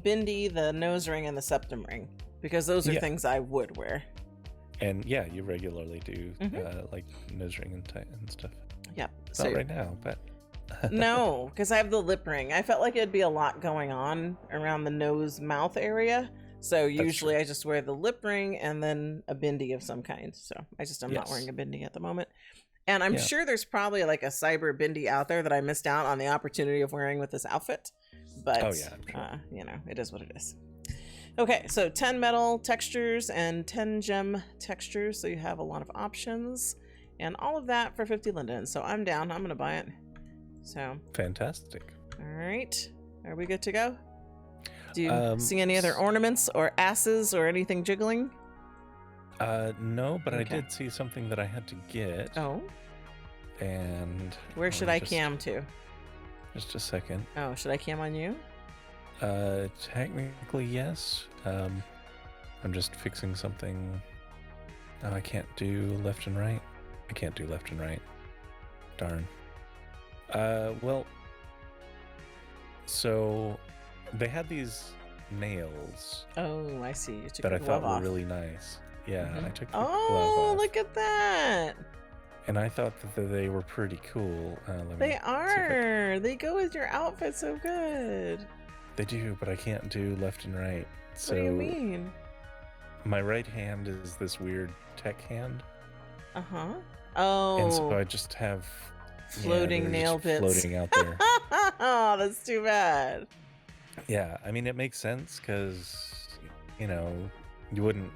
bindi, the nose ring, and the septum ring, because those are
Yeah.
things I would wear.
And yeah, you regularly do
Mhm.
like nose ring and stuff.
Yep.
Not right now, but
No, because I have the lip ring. I felt like it'd be a lot going on around the nose mouth area. So usually
true.
I just wear the lip ring and then a bindi of some kind. So I'm not
Yes.
wearing a bindi at the moment. And I'm
Yeah.
sure there's probably like a cyber bindi out there that I missed out on the opportunity of wearing with this outfit. But,
Oh, yeah, I'm sure.
you know, it is what it is. Okay, so 10 metal textures and 10 gem textures. So you have a lot of options. And all of that for 50 linden. So I'm down. I'm going to buy it. So,
fantastic.
all right. Are we good to go? Do you see
Um,
any other ornaments or asses or anything jiggling?
No, but I
Okay.
did see something that I had to get.
Oh,
And
where should I cam to?
Just a second.
Oh, should I cam on you?
Technically yes. I'm just fixing something. Oh, I can't do left and right. I can't do left and right. Darn. Well, so they had these nails
Oh, I see. You took
that I
the
thought
glove
were
off.
really nice. Yeah,
Mhm.
I took the glove
Oh,
off.
look at that.
And I thought that they were pretty cool. Let me
They
see if
are. They go with your outfit so good.
They do, but I can't do left and right. So
What do you mean?
my right hand is this weird tech hand,
Uh-huh. Oh,
and so I just have
floating
they're
nail
just
bits.
floating out there.
Oh, that's too bad.
Yeah, I mean it makes sense because you wouldn't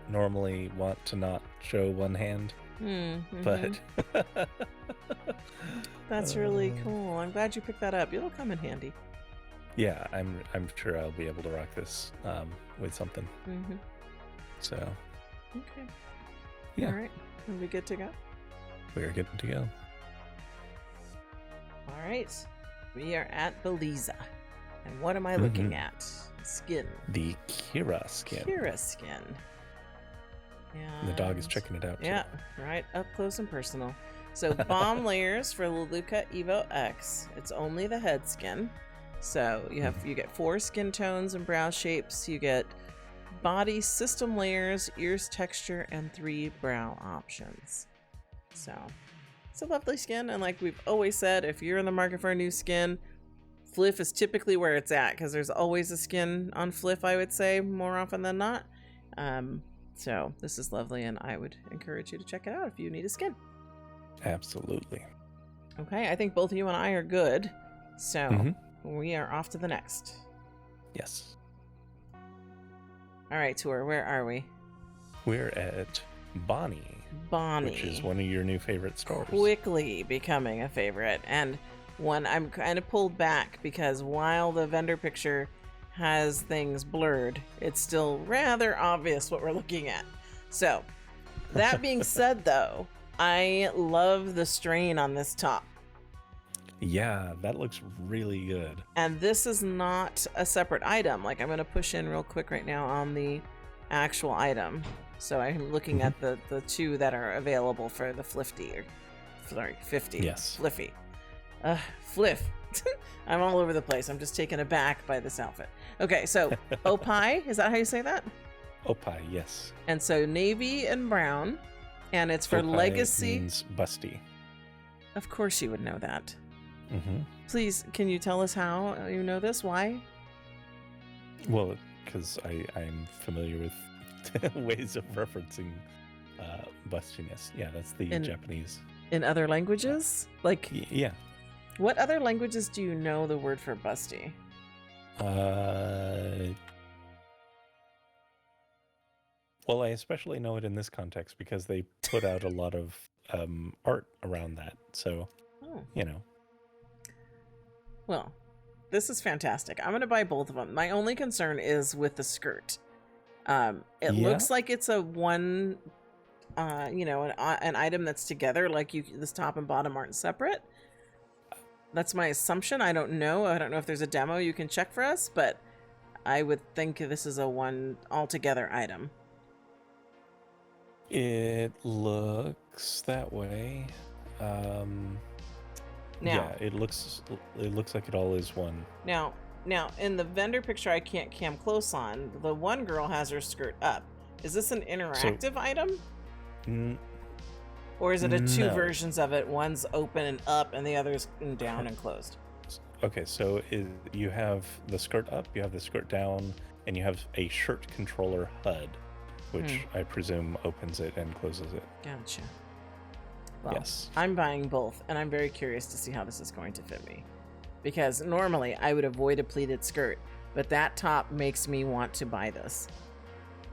normally want to not show one hand.
Mm-hmm.
But
that's really cool. I'm glad you picked that up. It'll come in handy.
yeah, I'm sure I'll be able to rock this with something.
Mm-hmm.
So
Okay.
yeah,
All right. Are we good to go?
we are good to go.
All right. We are at Belleza. And what am I looking at? Skin.
The Kira skin.
Kira skin.
The dog is
And-
checking it out too.
Yeah, right up close and personal. So bomb layers for Leluca Evo X. It's only the head skin. So you get 4 skin tones and brow shapes. You get body system layers, ears texture, and 3 brow options. So it's a lovely skin, and like we've always said, if you're in the market for a new skin, FLF is typically where it's at because there's always a skin on FLF, I would say, more often than not. So this is lovely, and I would encourage you to check it out if you need a skin.
Absolutely.
Okay, I think both you and I are good. So we are off to the next.
Yes.
All right, Tour, where are we?
We're at Bonnie, which is one of your new favorite stores.
Quickly becoming a favorite, and one I'm kind of pulled back because while the vendor picture has things blurred, it's still rather obvious what we're looking at. So that being said, though, I love the strain on this top.
Yeah, that looks really good.
And this is not a separate item. Like, I'm going to push in real quick right now on the actual item. So I'm looking at the 2 that are available for the 50.
Yes.
Fliffy. Fliff. I'm all over the place. I'm just taken aback by this outfit. Okay, so Opie, is that how you say that?
Opie, yes.
And so navy and brown, and it's for
Opie
legacy.
means busty.
Of course you would know that.
Mm-hmm.
Please, can you tell us how you know this? Why?
Well, because I'm familiar with ways of referencing bustiness. Yeah, that's the Japanese.
In other languages? Like,
yeah.
What other languages do you know the word for busty?
Well, I especially know it in this context because they put out a lot of art around that. So, you know.
Well, this is fantastic. I'm going to buy both of them. My only concern is with the skirt. It looks like it's a one, an item that's together. Like this top and bottom aren't separate. That's my assumption. I don't know. I don't know if there's a demo you can check for us, but I would think this is a one altogether item.
It looks that way.
Now,
it looks like it all is one.
Now, in the vendor picture I can't cam close on, the one girl has her skirt up. Is this an interactive item? Or is it 2 versions of it? One's open and up, and the other's down and closed.
Okay, so you have the skirt up, you have the skirt down, and you have a shirt controller HUD, which I presume opens it and closes it.
Gotcha. Well,
yes.
I'm buying both, and I'm very curious to see how this is going to fit me. Because normally I would avoid a pleated skirt, but that top makes me want to buy this.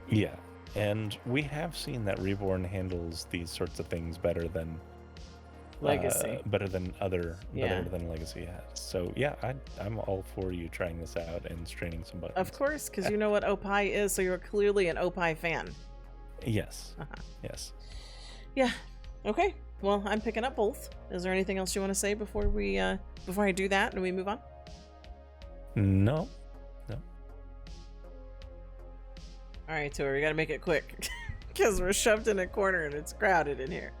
Yeah, and we have seen that Reborn handles these sorts of things better than
Legacy.
Better than Legacy has. So yeah, I'm all for you trying this out and straining some buttons.
Of course, because you know what Opie is, so you're clearly an Opie fan.
Yes. Yes.
Yeah. Okay. Well, I'm picking up both. Is there anything else you want to say before I do that and we move on?
No.
All right, so we got to make it quick because we're shoved in a corner and it's crowded in here.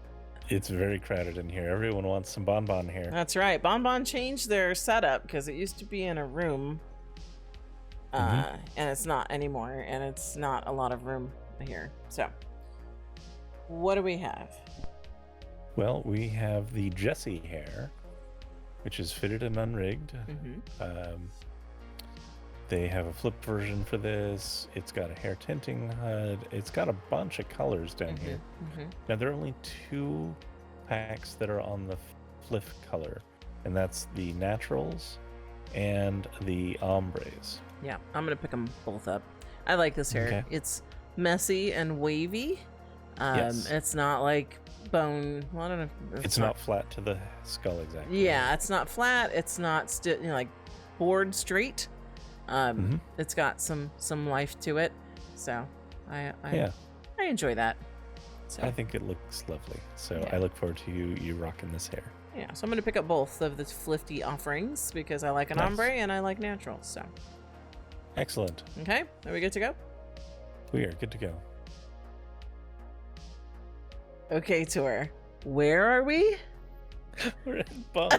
It's very crowded in here. Everyone wants some bonbon here.
That's right. Bonbon changed their setup because it used to be in a room, and it's not anymore, and it's not a lot of room here. So, what do we have?
Well, we have the Jessie hair, which is fitted and unrigged. They have a flip version for this. It's got a hair tinting HUD. It's got a bunch of colors down here. Now, there are only 2 packs that are on the FLF color, and that's the naturals and the ombres.
Yeah, I'm going to pick them both up. I like this hair.
Okay.
It's messy and wavy.
Yes.
It's not like bone. Well, I don't know.
It's not flat to the skull exactly.
Yeah, it's not flat. It's not like board straight. It's got some life to it. So I enjoy that. So,
I think it looks lovely. So
yeah.
I look forward to you rocking this hair.
Yeah, so I'm going to pick up both of the Flifty offerings because I like an ombre and I like natural. So
excellent.
Okay, are we good to go?
We are good to go.
Okay, Tour. Where are we?
We're at Bunk.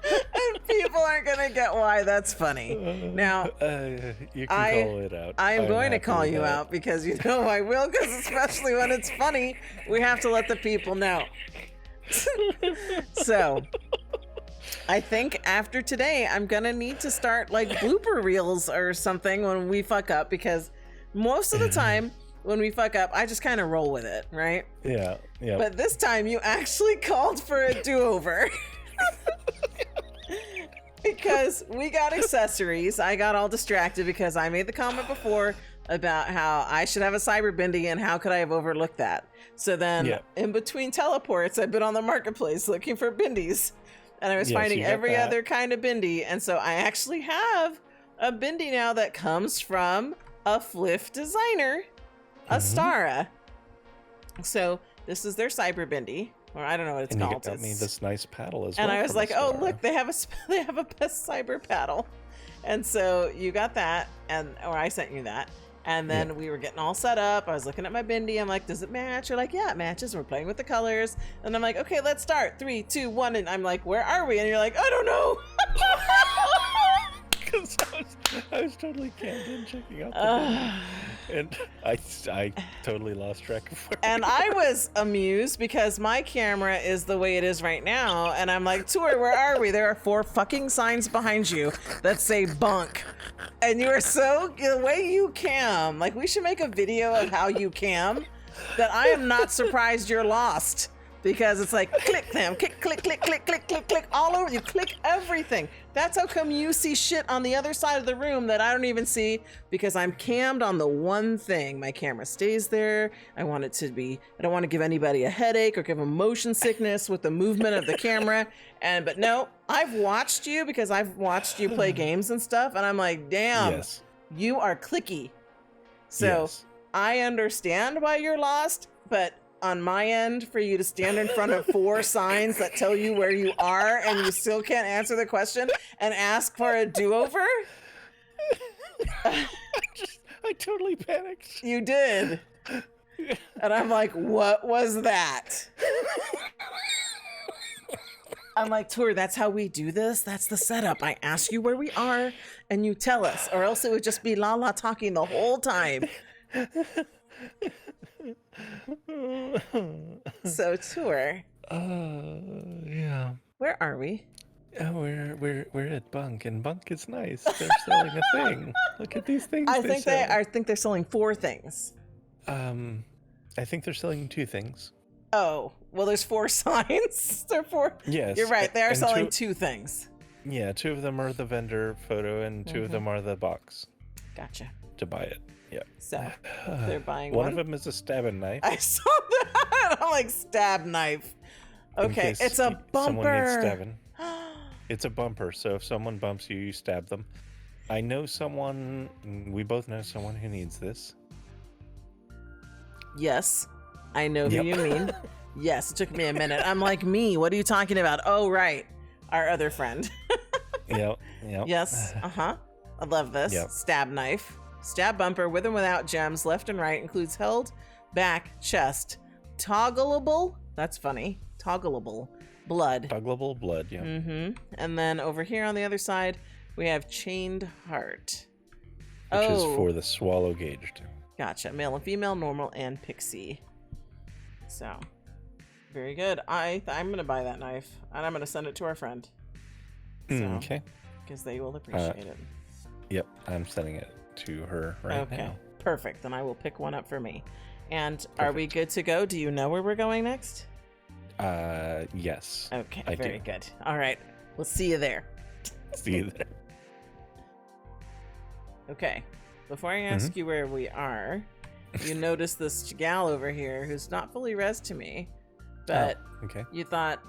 And people aren't going to get why that's funny. Now,
you can call it out.
I'm going to call you out because you know I will, because especially when it's funny, we have to let the people know. So, I think after today, I'm going to need to start like blooper reels or something when we fuck up, because most of the time when we fuck up, I just kind of roll with it, right?
Yeah.
But this time you actually called for a do-over. Because we got accessories. I got all distracted because I made the comment before about how I should have a cyber bendy and how could I have overlooked that. So then in between teleports, I've been on the marketplace looking for bendies, and I was finding every other kind of bendy. And so I actually have a bendy now that comes from a Flif designer, Astara. So this is their cyber bendy. Or I don't know what it's called.
You got me this nice paddle as
well.
And
I was like, Astara. Oh, look, they have a best cyber paddle. And so you got that, or I sent you that. And then we were getting all set up. I was looking at my bendy. I'm like, does it match? You're like, yeah, it matches. We're playing with the colors. And I'm like, okay, let's start. 3, 2, 1. And I'm like, where are we? And you're like, I don't know.
Because I was totally cammed in checking out the and I totally lost track of where
and I was amused because my camera is the way it is right now, and I'm like, Tour, where are we? There are 4 fucking signs behind you that say Bunk, and you are the way you cam, like we should make a video of how you cam, that I am not surprised you're lost. Because it's like, click them, click, click, click, click, click, click, click, all over. You click everything. That's how come you see shit on the other side of the room that I don't even see, because I'm cammed on the one thing. My camera stays there. I want it to be, I don't want to give anybody a headache or give them motion sickness with the movement of the camera. But no, I've watched you because I've watched you play games and stuff. And I'm like, damn, you are clicky. So I understand why you're lost, but on my end, for you to stand in front of 4 signs that tell you where you are and you still can't answer the question and ask for a do-over?
I totally panicked.
You did. And I'm like, what was that? I'm like, Tour, that's how we do this? That's the setup. I ask you where we are and you tell us, or else it would just be la talking the whole time. So, Tour.
Yeah.
Where are we?
We're at Bunk, and Bunk is nice. They're selling a thing. Look at these things.
I think they're selling 4 things.
I think they're selling 2 things.
Oh, well, there's 4 signs. There are 4.
Yes.
You're right. They are selling 2 things.
Yeah, 2 of them are the vendor photo, and 2 of them are the box.
Gotcha.
To buy it. Yeah.
So they're buying
one of them is a stabbing knife.
I saw that. I'm like, stab knife. Okay, it's a bumper.
Someone needs stabbing. It's a bumper, so if someone bumps you, you stab them. I know someone. We both know someone who needs this.
Yes, I know who you mean. Yes, it took me a minute. I'm like, me? What are you talking about? Oh, right, our other friend.
Yep.
Yes. I love this.
Yep.
Stab knife. Stab bumper with and without gems, left and right, includes held, back, chest, toggleable, that's funny, toggleable, blood.
Toggleable blood, yeah.
And then over here on the other side, we have chained heart.
Which is for the swallow gauged.
Gotcha, male and female, normal, and pixie. So, very good. I'm going to buy that knife, and I'm going to send it to our friend. So,
okay.
Because they will appreciate it.
Yep, I'm sending it to her right now.
Okay, perfect. Then I will pick one up for me. And are we good to go? Do you know where we're going next?
Yes.
Okay,
I
very
do.
good. All right, we'll see you there.
See you there.
Okay, before I ask you where we are, you noticed this gal over here who's not fully res to me, but
okay.
you thought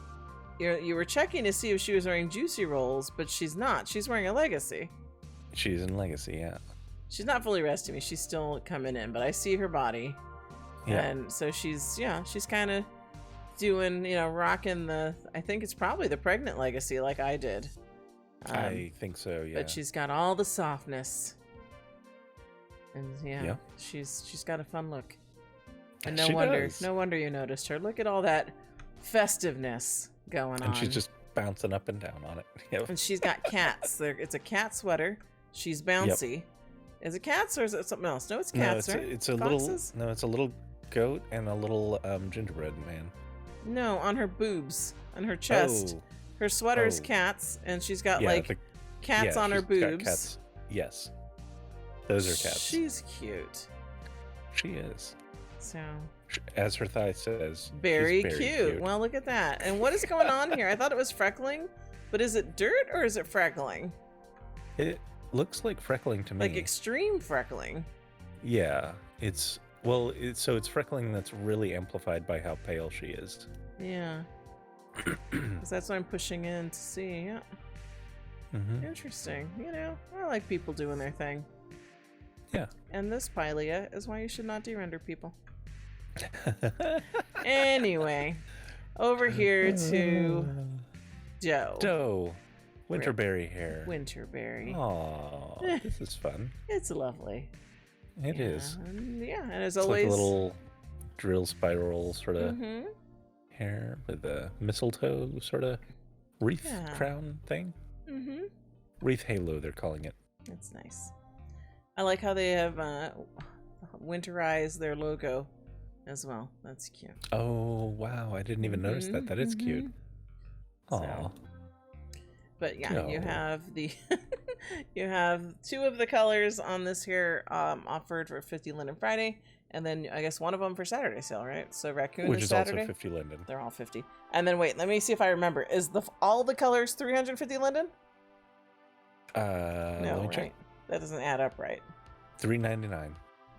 you were checking to see if she was wearing juicy rolls, but she's not. She's wearing a legacy.
She's in legacy, yeah.
She's not fully res to me. She's still coming in, but I see her body.
Yeah.
And so she's kind of doing, rocking I think it's probably the pregnant legacy like I did.
I think so, yeah.
But she's got all the softness. And she's got a fun look. And no wonder you noticed her. Look at all that festiveness going on.
And she's just bouncing up and down on it. Yep.
And she's got cats. It's a cat sweater. She's bouncy. Yep. Is it cats or is it something else? No, it's cats, right?
It's a little goat and a little gingerbread man.
No, on her boobs, on her chest. Her sweater's cats, and she's got cats on her boobs.
Cats. Yes. Those are cats.
She's cute.
She is.
So,
as her thigh says,
very cute. Well, look at that. And what is going on here? I thought it was freckling, but is it dirt or is it freckling?
It looks like freckling to me.
Like extreme freckling.
Yeah, it's freckling that's really amplified by how pale she is.
Yeah. Because that's what I'm pushing in to see. Yeah. Mm-hmm. Interesting. I like people doing their thing.
Yeah.
And this Pylia is why you should not de-render people. Anyway, over here to Doe.
Winterberry hair.
Winterberry.
Aw, this is fun.
It's lovely.
It is.
And as
it's
always,
like a little drill spiral sort of hair with a mistletoe sort of wreath crown thing. Mm-hmm. Wreath halo, they're calling it.
That's nice. I like how they have winterized their logo as well. That's cute.
Oh, wow. I didn't even notice that. That is cute. Aw.
So, but you have you have 2 of the colors on this here offered for 50 Linden Friday, and then I guess one of them for Saturday sale, right? So raccoon
which is
Saturday.
Also 50 Linden.
They're all 50. And then wait, let me see if I remember. Is all the colors 350 Linden?
No,
let me check. That doesn't add up right.
$3.99.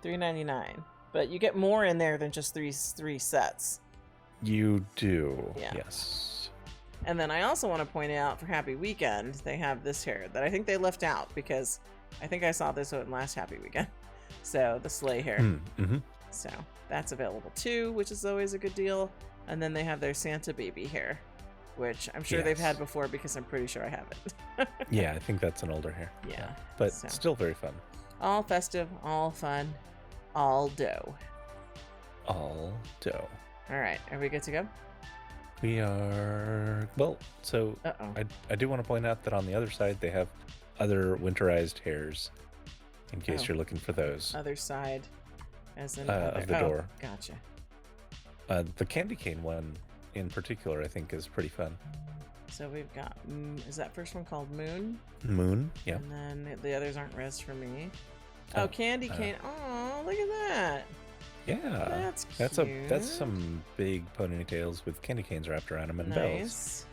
$3.99. But you get more in there than just three sets.
You do.
Yeah.
Yes.
And then I also want to point out for Happy Weekend, they have this here that I think they left out because I think I saw this in last Happy Weekend. So the sleigh hair. Mm-hmm. So that's available too, which is always a good deal. And then they have their Santa baby hair, which I'm sure they've had before because I'm pretty sure I have it.
Yeah, I think that's an older hair.
Yeah.
But still very fun.
All festive, all fun, all dough.
All dough.
All right. Are we good to go?
We are. Well, so I do want to point out that on the other side, they have other winterized hairs in case you're looking for those.
Other side. As in
of the door.
Gotcha.
The candy cane one in particular, I think, is pretty fun.
So we've got, is that first one called Moon?
Moon, yeah.
And then the others aren't res for me. Oh, candy cane. Oh, look at that.
Yeah.
That's cute.
That's some big ponytails with candy canes wrapped around them and bells.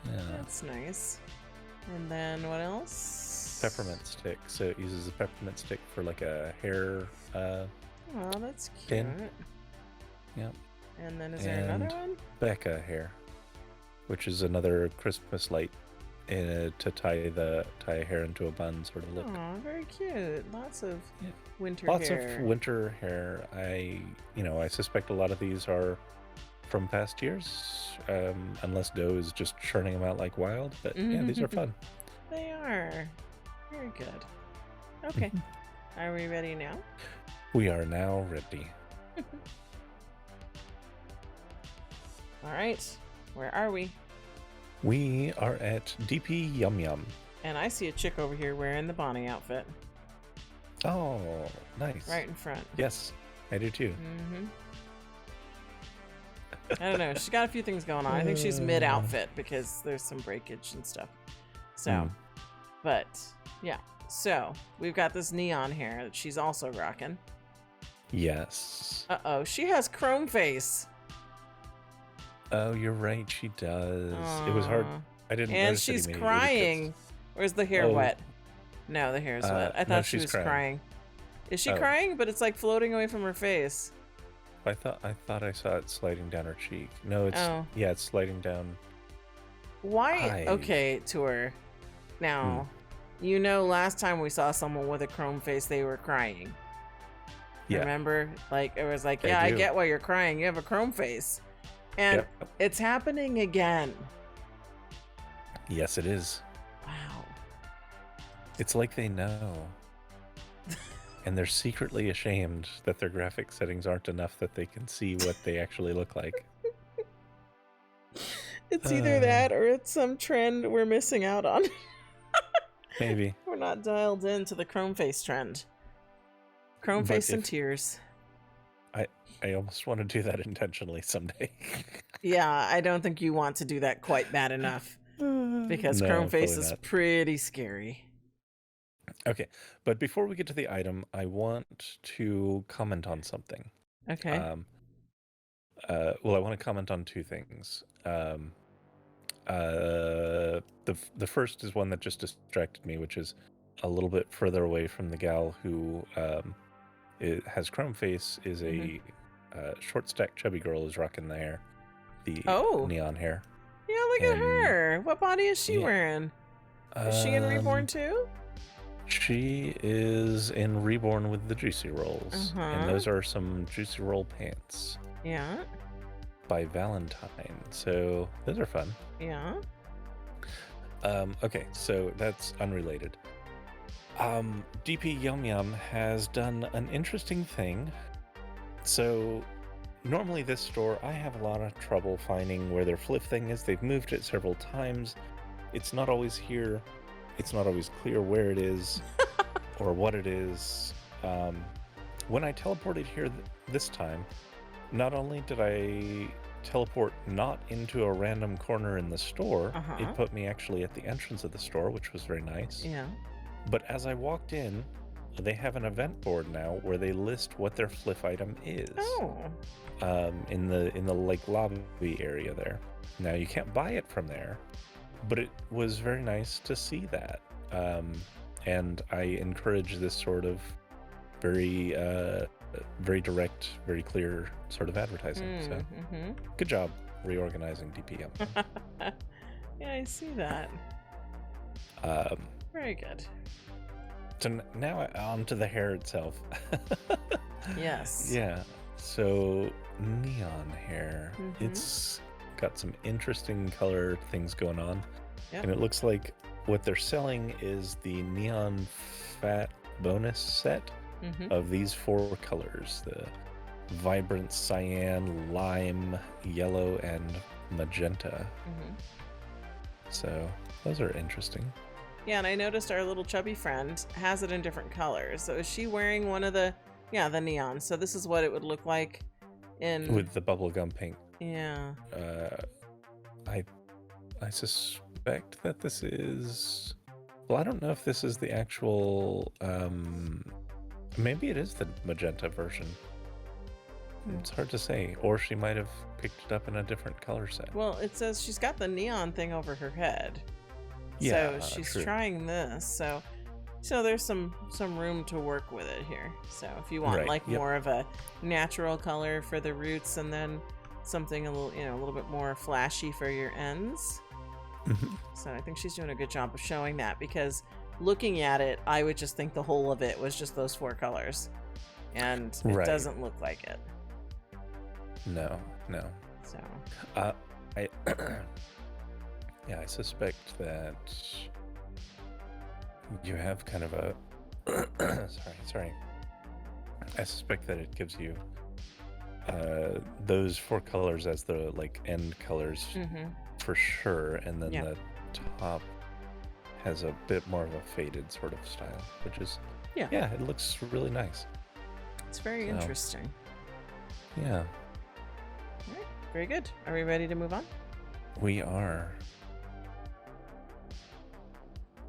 Yeah. That's nice. And then what else?
Peppermint stick. So it uses a peppermint stick for like a hair.
Oh, that's cute.
Pin. Yep.
And then is there another one?
Becca hair, which is another Christmas light to tie hair into a bun sort of look.
Oh, very cute. Lots of winter
hair. Lots
of
winter hair. I suspect a lot of these are from past years, unless Doe is just churning them out like wild. But yeah, these are fun.
They are. Very good. Okay. Are we ready now?
We are now ready.
All right. Where are we?
We are at DP Yum Yum.
And I see a chick over here wearing the Bonnie outfit.
Oh, nice.
Right in front.
Yes, I do too.
I don't know. She's got a few things going on. I think she's mid-outfit because there's some breakage and stuff. So, but yeah. So we've got this neon hair that she's also rocking.
Yes.
Uh-oh. She has chrome face.
Oh, you're right. She does. It was hard. I didn't
and
notice
she's crying. Or is the hair wet? No, the hair is wet. I thought she was crying. Is she
Oh.
crying? But it's like floating away from her face.
I thought I saw it sliding down her cheek. No, it's yeah, it's sliding down.
Why? Okay, Tour. Now, you know, last time we saw someone with a chrome face, they were crying.
Yeah.
Remember? Like, it was like,
I
I
do.
get why you're crying. You have a chrome face. And it's happening again.
Yes, it is.
Wow.
It's like they know. And they're secretly ashamed that their graphic settings aren't enough that they can see what they actually look like.
It's either that or it's some trend we're missing out on.
Maybe.
We're not dialed into the chrome face trend. Chrome face and tears.
I almost want to do that intentionally someday.
Yeah, I don't think you want to do that quite bad enough. Because
No,
chrome face
probably
is
not.
pretty scary.
Okay, but before we get to the item, I want to comment on something.
Okay.
Well, I want to comment on two things. The first is one that just distracted me, which is a little bit further away from the gal who has chrome face, is a short stack chubby girl who's rocking the hair, the neon hair.
Yeah, look at her. What body is she wearing? Is she in Reborn too?
She is in Reborn with the Juicy Rolls. And those are some Juicy Roll pants.
Yeah.
By Valentine. So those are fun.
Yeah.
Okay, so that's unrelated. DP Yum Yum has done an interesting thing. So normally this store, I have a lot of trouble finding where their FLFing is. They've moved it several times. It's not always here. It's not always clear where it is or what it is. When I teleported here this time, not only did I teleport not into a random corner in the store, it put me actually at the entrance of the store, which was very nice.
Yeah.
But as I walked in, they have an event board now where they list what their FLF item is.
Oh.
In the like lobby area there. Now you can't buy it from there, but it was very nice to see that. And I encourage this sort of very direct, very clear sort of advertising. So good job reorganizing DPM.
Yeah, I see that. Very good.
So now on to the hair itself.
Yes.
Yeah. So neon hair. It's got some interesting color things going on. Yep. And it looks like what they're selling is the neon fat bonus set of these 4 colors: the vibrant cyan, lime, yellow, and magenta. So those are interesting.
Yeah, and I noticed our little chubby friend has it in different colors. So is she wearing one of the neon? So this is what it would look like in
with the bubblegum pink.
Yeah.
I suspect that this is, well, I don't know if this is the actual maybe it is the magenta version. It's hard to say, or she might have picked it up in a different color set.
Well, it says she's got the neon thing over her head.
Yeah,
so she's
true.
trying this. So there's some room to work with it here. So if you want more of a natural color for the roots, and then something a little bit more flashy for your ends. So I think she's doing a good job of showing that, because looking at it, I would just think the whole of it was just those 4 colors, and it doesn't look like it.
No.
So
I I suspect that you have kind of a sorry. I suspect that it gives you those 4 colors as the like end colors for sure, and then the top has a bit more of a faded sort of style, which is it looks really nice.
It's very interesting.
Yeah.
All right, very good. Are we ready to move on?
We are.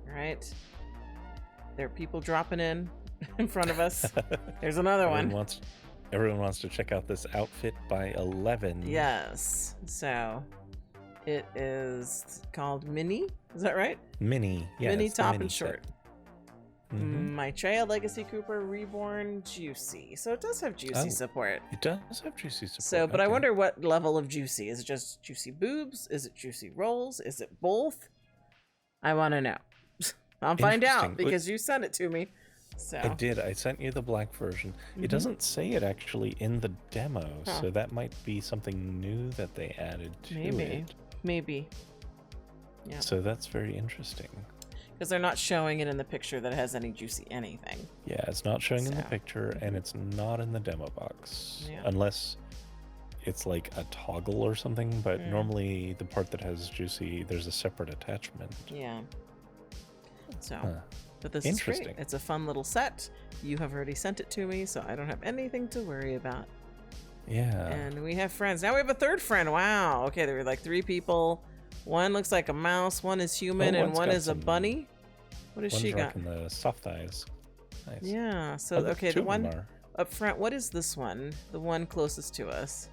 All right. There are people dropping in front of us. There's another one.
Everyone wants to check out this outfit by 11.
Yes. So it is called Mini. Is that right?
Mini. Yeah.
Mini
it's the
top
mini
and short. Mintae Legacy Cooper Reborn Juicy. So it does have juicy support.
It does have juicy support.
So, but I wonder what level of juicy. Is it just juicy boobs? Is it juicy rolls? Is it both? I want to know. I'll find out because you sent it to me. So
I did. I sent you the black version. It doesn't say it actually in the demo, so that might be something new that they added to it.
Maybe. Yeah.
So that's very interesting.
Because they're not showing it in the picture that it has any juicy anything.
Yeah, it's not showing in the picture, and it's not in the demo box.
Yeah.
Unless it's like a toggle or something, but normally the part that has juicy, there's a separate attachment.
Yeah. So, but this is great. It's a fun little set. You have already sent it to me, so I don't have anything to worry about.
Yeah.
And we have friends. Now we have a third friend. Wow. Okay, there were like 3 people. One looks like a mouse, one is human, and one is a bunny. What has she got?
The soft eyes. Nice.
Yeah. So okay, the one up front. What is this one? The one closest to us.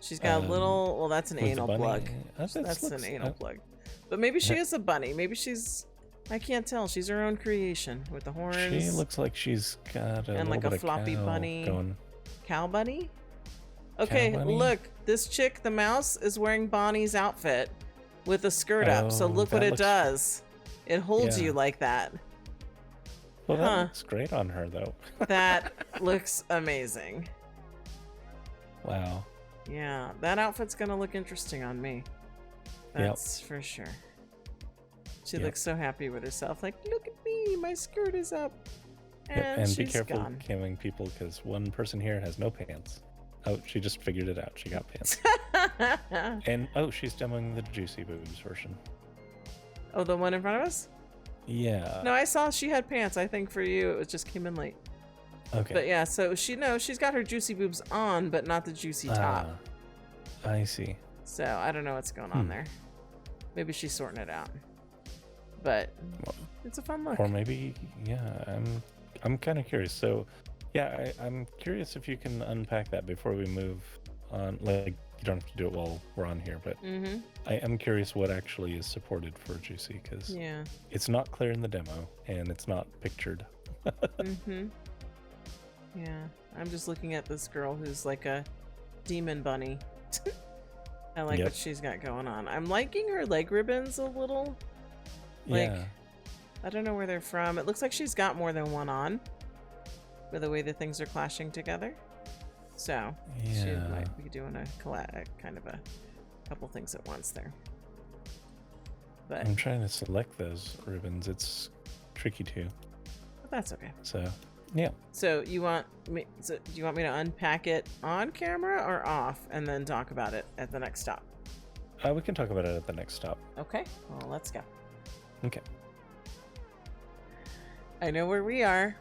She's got a little. Well, that's an anal plug. That's an anal plug. But maybe she is a bunny. Maybe she's. I can't tell. She's her own creation with the horns.
She looks like she's got a
like a floppy bunny.
Going.
Cow bunny. Okay,
cow bunny?
Look. This chick, the mouse, is wearing Bonnie's outfit with a skirt up. So look what it does. It holds you like that.
Well, that looks great on her, though.
That looks amazing.
Wow.
Yeah, that outfit's going to look interesting on me. That's for sure. She looks so happy with herself. Like, look at me, my skirt is up. And she's
be careful
gone.
camming people, because one person here has no pants. Oh, she just figured it out. She got pants. And, she's demoing the Juicy Boobs version.
Oh, the one in front of us?
Yeah.
No, I saw she had pants. I think for you, it just came in late.
Okay.
But yeah, so she's got her Juicy Boobs on, but not the juicy top.
I see.
So I don't know what's going on there. Maybe she's sorting it out. But it's a fun look.
Or maybe, I'm kind of curious. So, yeah, I'm curious if you can unpack that before we move on. Like, you don't have to do it while we're on here, but I am curious what actually is supported for Juicy, because it's not clear in the demo, and it's not pictured.
Yeah, I'm just looking at this girl who's like a demon bunny. I like what she's got going on. I'm liking her leg ribbons a little. Like, I don't know where they're from. It looks like she's got more than one on, with the way the things are clashing together. So she might be doing a kind of a couple things at once there. But
I'm trying to select those ribbons. It's tricky too.
But that's okay.
So yeah.
So do you want me to unpack it on camera or off, and then talk about it at the next stop?
We can talk about it at the next stop.
Okay. Well, let's go.
Okay.
I know where we are.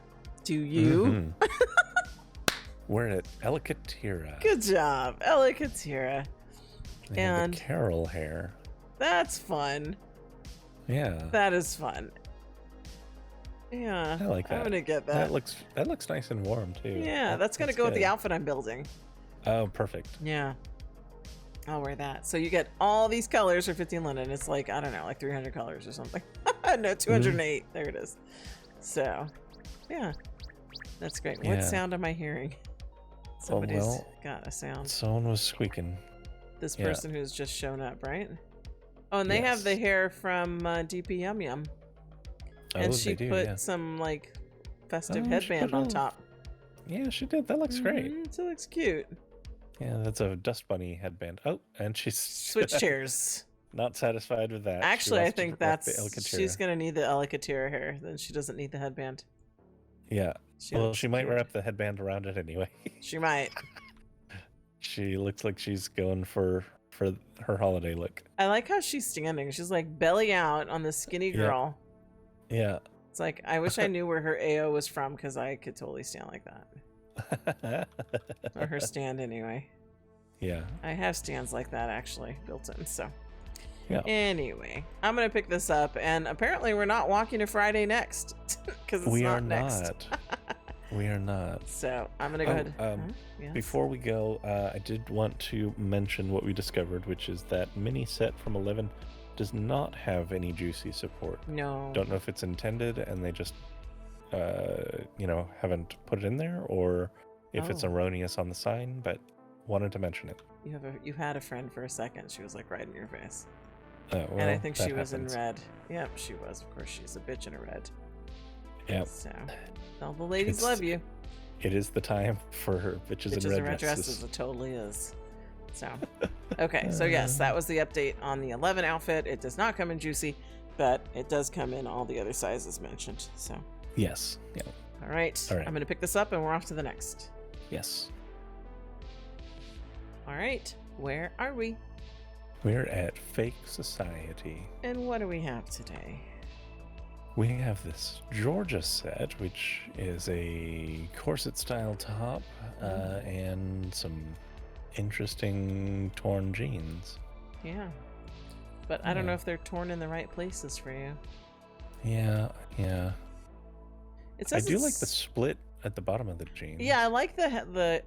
Do you?
We're at Elikatira.
Good job, Elikatira. And
the Carol hair.
That's fun.
Yeah.
That is fun. Yeah.
I like that.
I'm gonna get that.
That looks nice and warm too.
Yeah, that's gonna go with the outfit I'm building.
Oh, perfect.
Yeah. I'll wear that. So you get all these colors for 15 linen. It's like, I don't know, like 300 colors or something. No, 208. There it is. So, yeah. That's great. What sound am I hearing? Somebody's got a sound.
Someone was squeaking.
This person who's just shown up, right? Oh, and they have the hair from DP Yum Yum. And she put some like festive headband on top.
Yeah, she did. That looks great.
It looks cute.
Yeah, that's a dust bunny headband. Oh, and she's
switch chairs.
Not satisfied with that.
Actually, I think she's gonna need the Elikatira hair. Then she doesn't need the headband.
Yeah. She might wrap the headband around it anyway.
She might.
She looks like she's going for her holiday look.
I like how she's standing. She's like belly out on this skinny girl.
Yeah.
It's like, I wish I knew where her AO was from, because I could totally stand like that. Or her stand anyway.
Yeah.
I have stands like that actually built in, so.
Yeah.
Anyway, I'm going to pick this up, and apparently we're not walking to Friday next, because it's not next.
We are not.
So I'm going to go ahead. Yes.
Before we go, I did want to mention what we discovered, which is that mini set from 11 does not have any Juicy support.
No.
Don't know if it's intended and they just haven't put it in there, or if it's
Oh.
erroneous on the sign, but wanted to mention it.
You had a friend for a second. She was like right in your face.
Well,
And I think
that
she was in
happens.
red. Yep, she was. Of course, she's a bitch in a red.
Yep.
So, all the ladies
It's-
love you.
It is the time for her bitches in red dresses.
It totally is. So, okay. So, yes, that was the update on the 11 outfit. It does not come in juicy, but it does come in all the other sizes mentioned. So,
Yes. Yeah.
all right.
All right.
I'm going to pick this up and we're off to the next.
Yes.
All right. Where are we?
We're at Fake Society.
And what do we have today?
We have this Georgia set, which is a corset style top and some interesting torn jeans.
Yeah. But I don't know if they're torn in the right places for you.
Yeah.
It
I
says
do like the split at the bottom of the jeans.
Yeah, I like the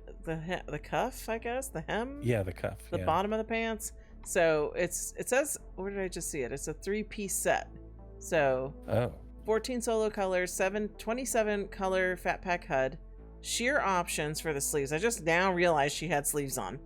cuff, I guess, the hem.
Yeah, the cuff.
The bottom of the pants. So it says, where did I just see it? It's a 3-piece set. So 14 solo colors, 27 color fat pack HUD, sheer options for the sleeves. I just now realized she had sleeves on.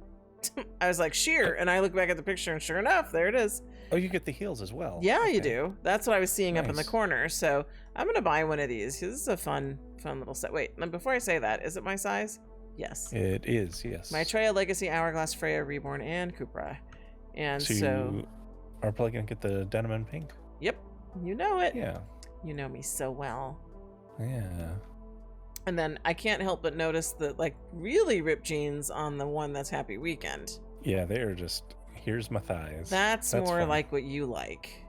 I was like, sheer, and I look back at the picture and sure enough, there it is.
Oh, you get the heels as well.
Yeah, you do. That's what I was seeing up in the
Nice.
corner. So I'm going to buy one of these. This is a fun little set. Wait, and before I say that, is it my size? Yes.
It is, yes.
Maitreya, Legacy, Hourglass, Freya, Reborn, and Cupra. And
So you are probably going to get the denim and pink?
Yep, you know it.
Yeah.
You know me so well.
Yeah.
And then I can't help but notice the like really ripped jeans on the one that's Happy Weekend.
Yeah, they are just, here's my thighs.
That's more
fun.
like what you like.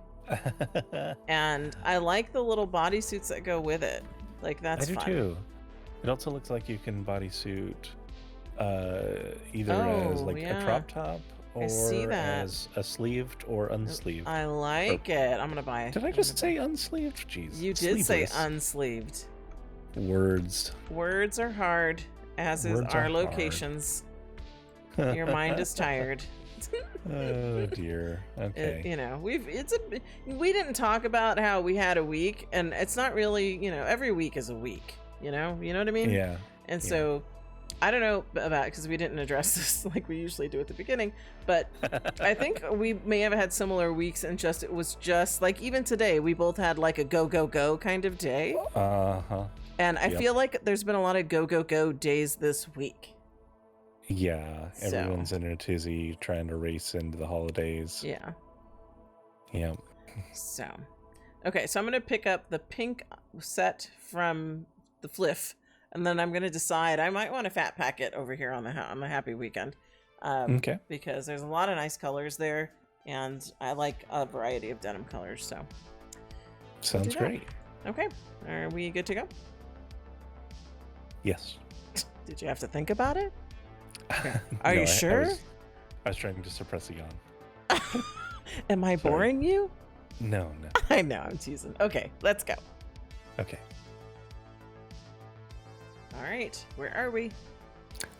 And I like the little bodysuits that go with it. Like that's
I do
fun.
too. It also looks like you can bodysuit either as like a crop top or as a sleeved or unsleeved.
I like it. I'm gonna buy it.
Did I just say unsleeved? Jeez.
You did say
Sleeveless.
unsleeved.
Words.
Words are hard, as is
Words
our
are hard.
locations. Your mind is tired.
Oh dear. Okay.
We didn't talk about how we had a week, and it's not really, every week is a week. You know what I mean?
Yeah.
And so I don't know about, because we didn't address this like we usually do at the beginning, but I think we may have had similar weeks, and it was just like even today we both had like a go kind of day. And I feel like there's been a lot of go days this week.
Yeah, everyone's in a tizzy trying to race into the holidays.
Yeah.
Yeah.
So, okay, so I'm going to pick up the pink set from the FLF, and then I'm going to decide I might want to fat pack it over here on the Happy Weekend.
Okay.
Because there's a lot of nice colors there, and I like a variety of denim colors, so.
Sounds great.
Okay, are we good to go?
Yes.
Did you have to think about it?
Are
you sure?
I was trying to suppress a yawn.
Am I boring you?
No.
I know, I'm teasing. Okay, let's go.
Okay.
All right, where are we?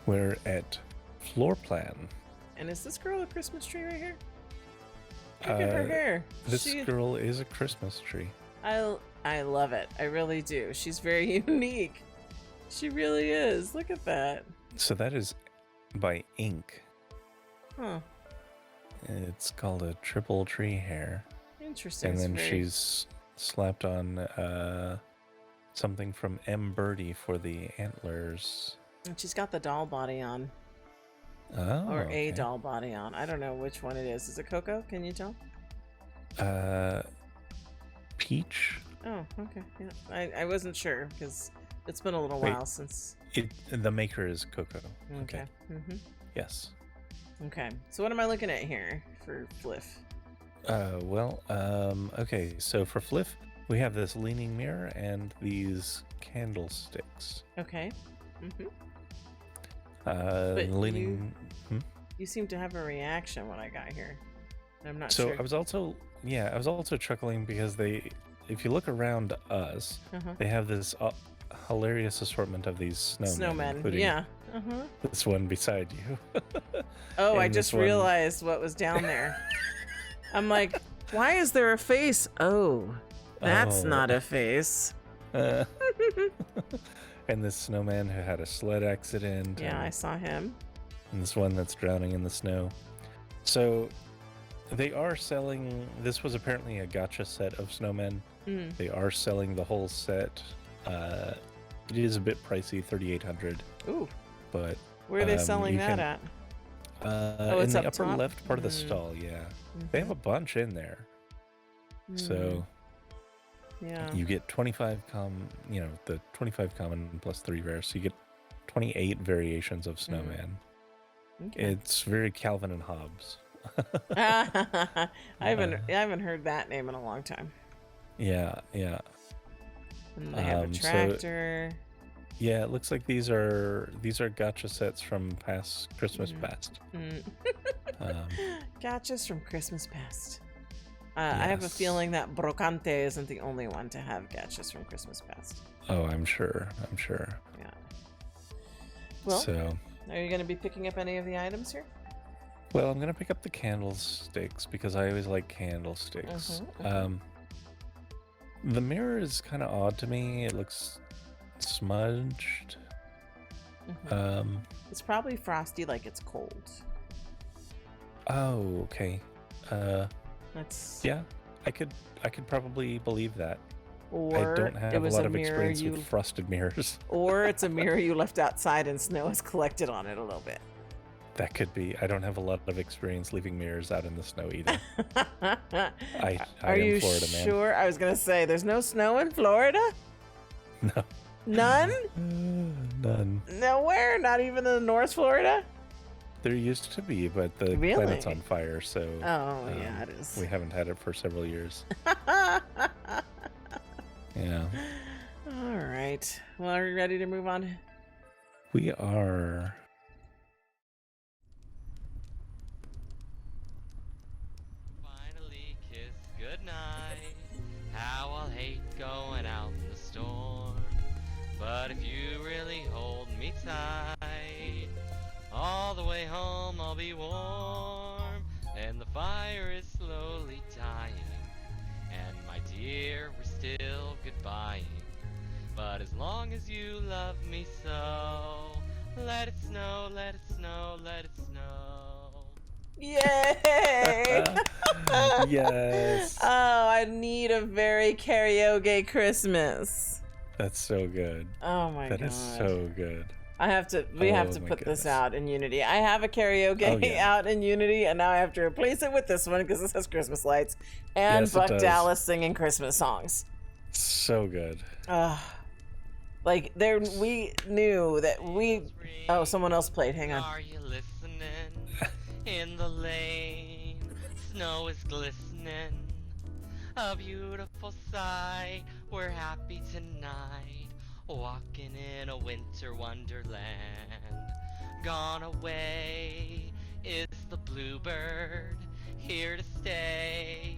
We're at Floorplan.
And is this girl a Christmas tree right here? Look at her hair.
This girl is a Christmas tree.
I love it. I really do. She's very unique. She really is. Look at that.
So that is by Ink.
Huh.
It's called a triple tree hair.
Interesting.
And then she's slapped on something from M. Birdie for the antlers.
And she's got the doll body on.
Oh.
Or a doll body on. I don't know which one it is. Is it Coco? Can you tell?
Peach.
Oh, okay. Yeah. I wasn't sure because it's been a little while since.
The maker is Coco.
Okay. Mm-hmm.
Yes.
Okay. So what am I looking at here for FLF?
Okay. So for FLF, we have this leaning mirror and these candlesticks.
Okay. Mm-hmm.
Leaning.
You seem to have a reaction when I got here. I'm not
so
sure.
I was also chuckling because if you look around us, they have this hilarious assortment of these snowmen. Including
yeah.
this one beside you.
Oh, I just realized what was down there. I'm like, why is there a face? Oh, that's not a face.
And this snowman who had a sled accident.
Yeah, I saw him.
And this one that's drowning in the snow. So they are selling, this was apparently a gacha set of snowmen. They are selling the whole set. It is a bit pricey, 3,800.
Ooh.
But
where are they selling that at?
In
it's
the
up
upper
top?
left part of the stall, yeah. They have a bunch in there. So
yeah,
you get 25 the 25 common plus 3 rare, so you get 28 variations of snowman.
Okay.
It's very Calvin and Hobbes.
I haven't heard that name in a long time.
Yeah.
And they have a tractor.
Yeah, it looks like these are gacha sets from past Christmas past.
Gachas from Christmas past. I have a feeling that Brocante isn't the only one to have gachas from Christmas past.
Oh, I'm sure.
Yeah. Well,
so,
are you going to be picking up any of the items here?
well, I'm gonna pick up the candlesticks because I always like candlesticks. The mirror is kind of odd to me. It looks smudged.
It's probably frosty, like it's cold.
Oh, okay.
Yeah,
I could probably believe that.
Or
I don't have
it
a
was
lot
a
of
mirror
experience with frosted mirrors.
Or it's a mirror you left outside and snow has collected on it a little bit.
That could be. I don't have a lot of experience leaving mirrors out in the snow either. I
Are
am
you
Florida man.
sure? I was gonna say there's no snow in Florida.
No.
None?
None.
Nowhere? Not even in North Florida?
There used to be, but the
Really?
planet's on fire, so
Oh, yeah, it is.
we haven't had it for several years. Yeah.
All right. Well, are you ready to move on?
We are.
Finally kiss goodnight. How I'll hate going out in the storm. But if you really hold me tight, all the way home I'll be warm. And the fire is slowly dying. And my dear, we're still goodbying. But as long as you love me so, let it snow, let it snow, let it snow.
Yay!
Yes.
Oh, I need a very karaoke Christmas.
That's so good.
Oh my god.
That is so good.
We have to
Oh my
put this
goodness.
out in Unity. I have a karaoke
Oh, yeah.
out in Unity, and now I have to replace it with this one because this has Christmas lights and
Yes, it
Buck
does.
Dallas singing Christmas songs.
So good.
Like we knew that we. Oh, someone else played. Hang on.
Are you listening? In the lane, snow is glistening. A beautiful sight. We're happy tonight, walking in a winter wonderland. Gone away is the bluebird. Here to stay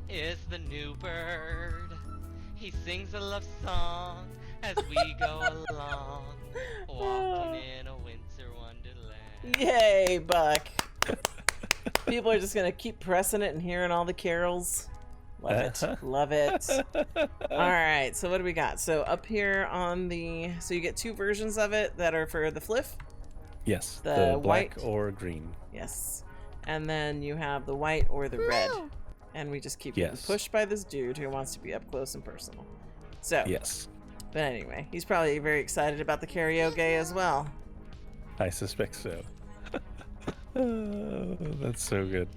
is the new bird. He sings a love song as we go along, walking in a winter wonderland.
Yay, Buck. People are just gonna keep pressing it and hearing all the carols. Love it. Love it. All right, so what do we got? So up here on the, so you get two versions of it that are for the fliff.
Yes.
The
The black
white-
or green.
Yes. And then you have the white or the red. And we just keep getting
Yes.
pushed by this dude who wants to be up close and personal. So,
Yes.
but anyway, he's probably very excited about the karaoke as well.
I suspect so. Oh, that's so good.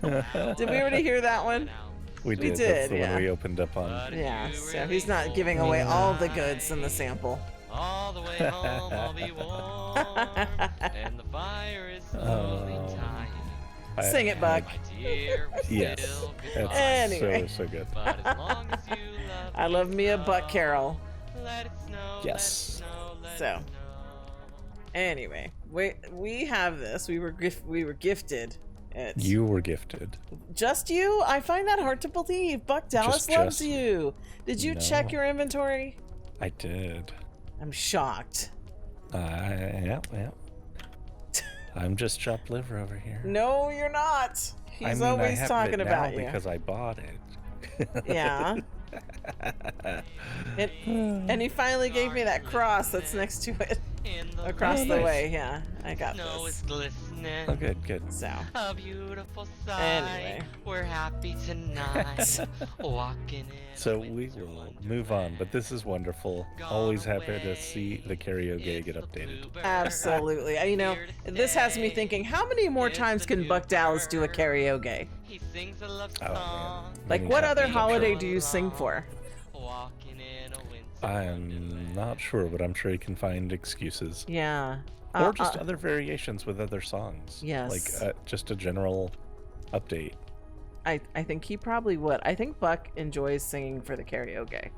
Did we already hear that one?
We did.
did,
That's the
yeah.
one we opened up on.
Yeah, so he's not giving away all the goods in the sample.
All the way home I'll be warm, and the fire is slowly
Oh.
dying.
Sing it, Buck.
My dear, we're
Yes.
still
That's
goodbye.
Anyway.
so good.
But as long as you love
I love me a Buck carol.
Let it snow,
Yes.
let it snow, let
So.
it snow.
Anyway, we have this. We were gifted it.
You were gifted.
Just you? I find that hard to believe. Buck Dallas loves
just-
you. Did you check
No.
your inventory?
I did.
I'm shocked.
Yeah. I'm just chopped liver over here.
No, you're not. He's
I
always
have
talking
it
about
now
you.
because I bought it.
Yeah. And he finally gave me that cross that's next to it. Across the way, yeah. I got
Snow
this.
is glistening.
Oh, good.
So,
A beautiful sight.
Anyway.
We're happy tonight. Walking in.
So we will move on, but this is wonderful. Always happy to see the karaoke get updated.
absolutely. You know, this has me thinking, how many more times can Buck Dallas do a karaoke?
He sings a love
Oh, man.
song.
Like,
Many
what other
times, I'm sure.
holiday do you sing for?
Walking in a winter
I'm not sure, but I'm sure he can find excuses.
Yeah.
Or just other variations with other songs.
Yes.
Like just a general update.
I think he probably would. I think Buck enjoys singing for the karaoke.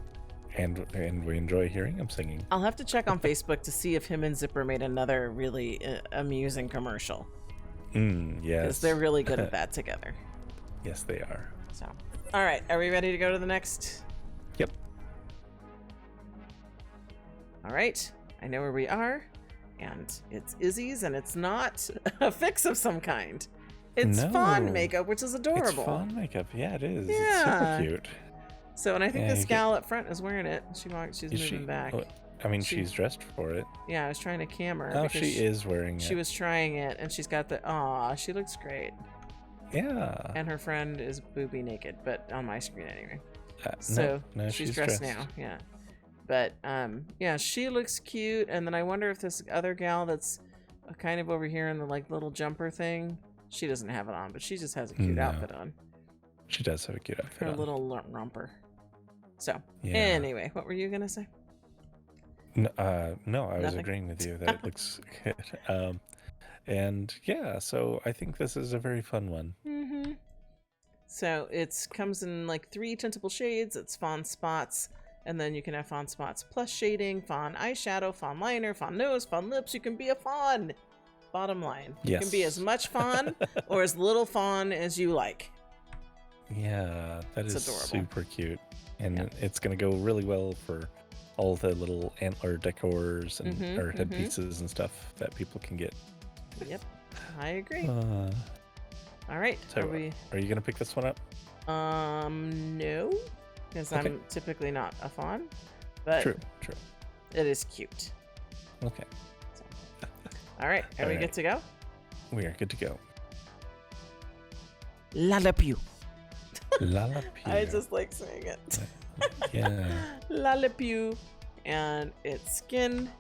And we enjoy hearing him singing.
I'll have to check on Facebook to see if him and Zipper made another really amusing commercial.
Yes.
Because they're really good at that together.
Yes, they are.
So, all right. Are we ready to go to the next?
Yep.
All right. I know where we are. And it's Izzie's, and it's not a fix of some kind. It's
No.
fawn makeup, which is adorable.
It's fawn makeup. Yeah, it is.
Yeah.
It's super cute.
So, and I think
Yeah,
this
you
gal up front is wearing it. She's
Is
moving
she?
back.
Oh, I mean,
She-
she's dressed for it.
Yeah, I was trying to cam her.
Oh,
because
she is wearing it.
She was trying it, and she's got the. Aw, she looks great.
Yeah.
And her friend is booby naked, but on my screen anyway.
No,
So
no,
she's dressed now, yeah. But yeah, she looks cute. And then I wonder if this other gal that's kind of over here in the like little jumper thing, she doesn't have it on, but she just has a cute
No.
outfit on.
She does have a cute outfit
Her
on.
little romper. So
Yeah.
anyway, what were you gonna say?
No, I was
Nothing.
agreeing with you that it looks good. And yeah, so I think this is a very fun one.
Mm-hmm. So it comes in like 3 tintable shades. It's fawn spots, and then you can have fawn spots plus shading, fawn eyeshadow, fawn liner, fawn nose, fawn lips. You can be a fawn. Bottom line, you can be as
Yes.
much fawn or as little fawn as you like.
Yeah, that
It's
is
adorable.
super cute. And
Yeah.
it's going to go really well for all the little antler decors and
Mhm,
or
mhm.
headpieces and stuff that people can get.
Yep, I agree.
Uh,
All right,
so
are we?
are you going to pick this one up?
No, because
Okay.
I'm typically not a fawn, but
True.
it is cute.
Okay.
All right, are we
All
good
right.
to go?
We are good to go.
LeLAPEAU.
LeLAPEAU.
I just like saying it.
Yeah.
LeLAPEAU, and it's skin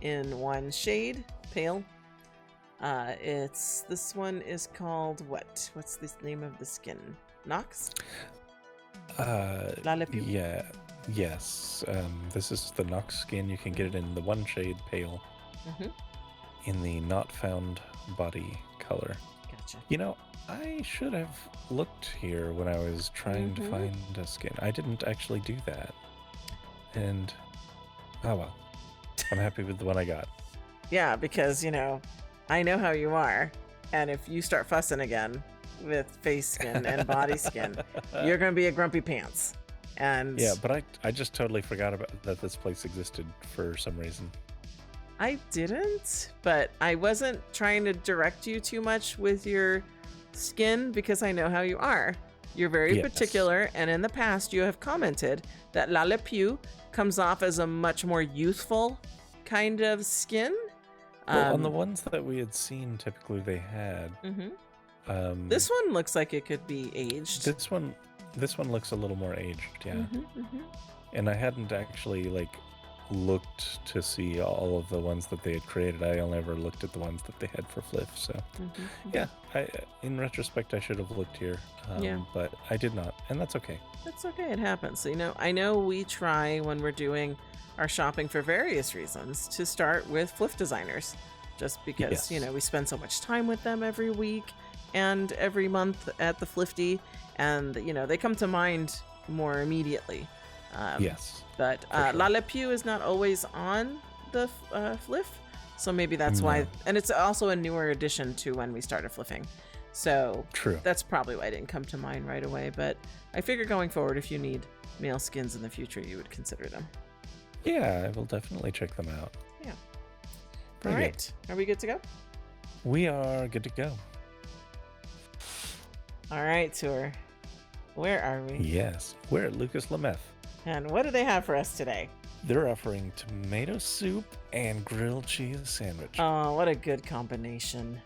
in one shade, pale. This one is called what? What's the name of the skin? Nox? LeLAPEAU.
Yeah. Yes. This is the Nox skin. You can get it in the one shade pale
Mm-hmm.
in the not found body color.
Gotcha.
You know, I should have looked here when I was trying to
Mhm.
find a skin. I didn't actually do that. And oh well. I'm happy with the one I got.
Yeah, because, I know how you are. And if you start fussing again with face skin and body skin, you're going to be a grumpy pants. And
Yeah, but I just totally forgot about that this place existed for some reason.
I didn't, but I wasn't trying to direct you too much with your skin because I know how you are. You're very
Yes.
particular, and in the past you have commented that LeLAPEAU comes off as a much more youthful kind of skin.
Well, on the ones that we had seen, typically they had.
Mhm. This one looks like it could be aged.
This one looks a little more aged, yeah.
Mhm, mhm.
And I hadn't actually looked to see all of the ones that they had created. I only ever looked at the ones that they had for FLF. So
Mhm.
yeah, in retrospect, I should have looked here,
Yeah.
but I did not, and that's okay.
That's okay. It happens. I know we try when we're doing our shopping for various reasons to start with FLF designers, just because,
Yes.
we spend so much time with them every week and every month at the FLFty, and, they come to mind more immediately.
Yes.
But
for sure.
LeLAPEAU is not always on the FLF, so maybe that's why.
No.
And it's also a newer addition to when we started FLFing. So
True.
that's probably why it didn't come to mind right away. But I figure going forward, if you need male skins in the future, you would consider them.
Yeah, I will definitely check them out.
Yeah.
Very
All
good.
right. Are we good to go?
We are good to go.
All right, Tour. Where are we?
Yes, we're at Lucas Lameth.
And what do they have for us today?
They're offering tomato soup and grilled cheese sandwich.
Oh, what a good combination.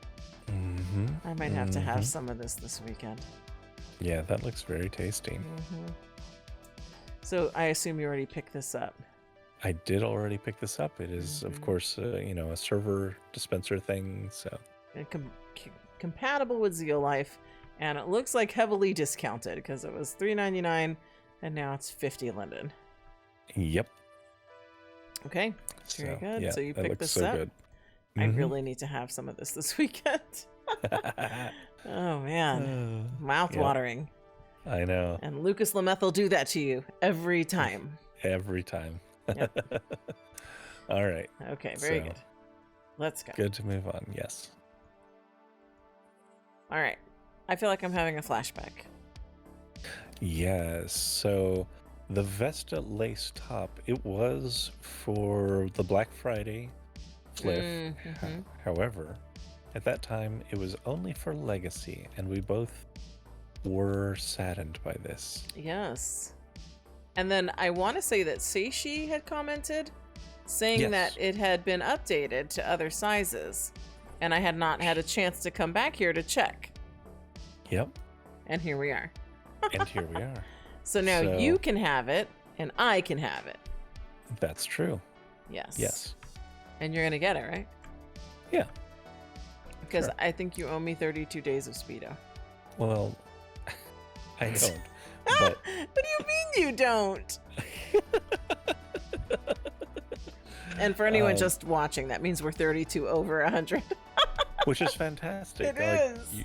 Mm-hmm.
I might have to have some of this weekend.
Yeah, that looks very tasty.
Mm-hmm. So I assume you already picked this up.
I did already pick this up. It is, of course, a server dispenser thing. So
compatible with Zeolife, and it looks like heavily discounted because it was $3.99 and now it's $50 Linden.
Yep.
Okay, very good.
Yeah,
so you picked this
so
up.
Good.
I really need to have some of this weekend. Oh man, mouth-watering.
I know.
And Lucas Lameth will do that to you every time.
Every time.
Yep.
All right.
Okay, very good. Let's go.
Good to move on. Yes.
All right. I feel like I'm having a flashback.
Yes. So the Vesta lace top, it was for the Black Friday flip.
Mm-hmm.
However, at that time, it was only for Legacy, and we both were saddened by this.
Yes. And then I want to say that Seishi had commented saying that it had been updated to other sizes, and I had not had a chance to come back here to check.
Yep.
And here we are.
And here we are.
So now you can have it, and I can have it.
That's true.
Yes.
Yes.
And you're going to get it, right?
Yeah.
Because
sure.
I think you owe me 32 days of Speedo.
Well, I don't.
But... What do you mean you don't? And for anyone just watching, that means we're 32 over 100.
Which is fantastic.
It is.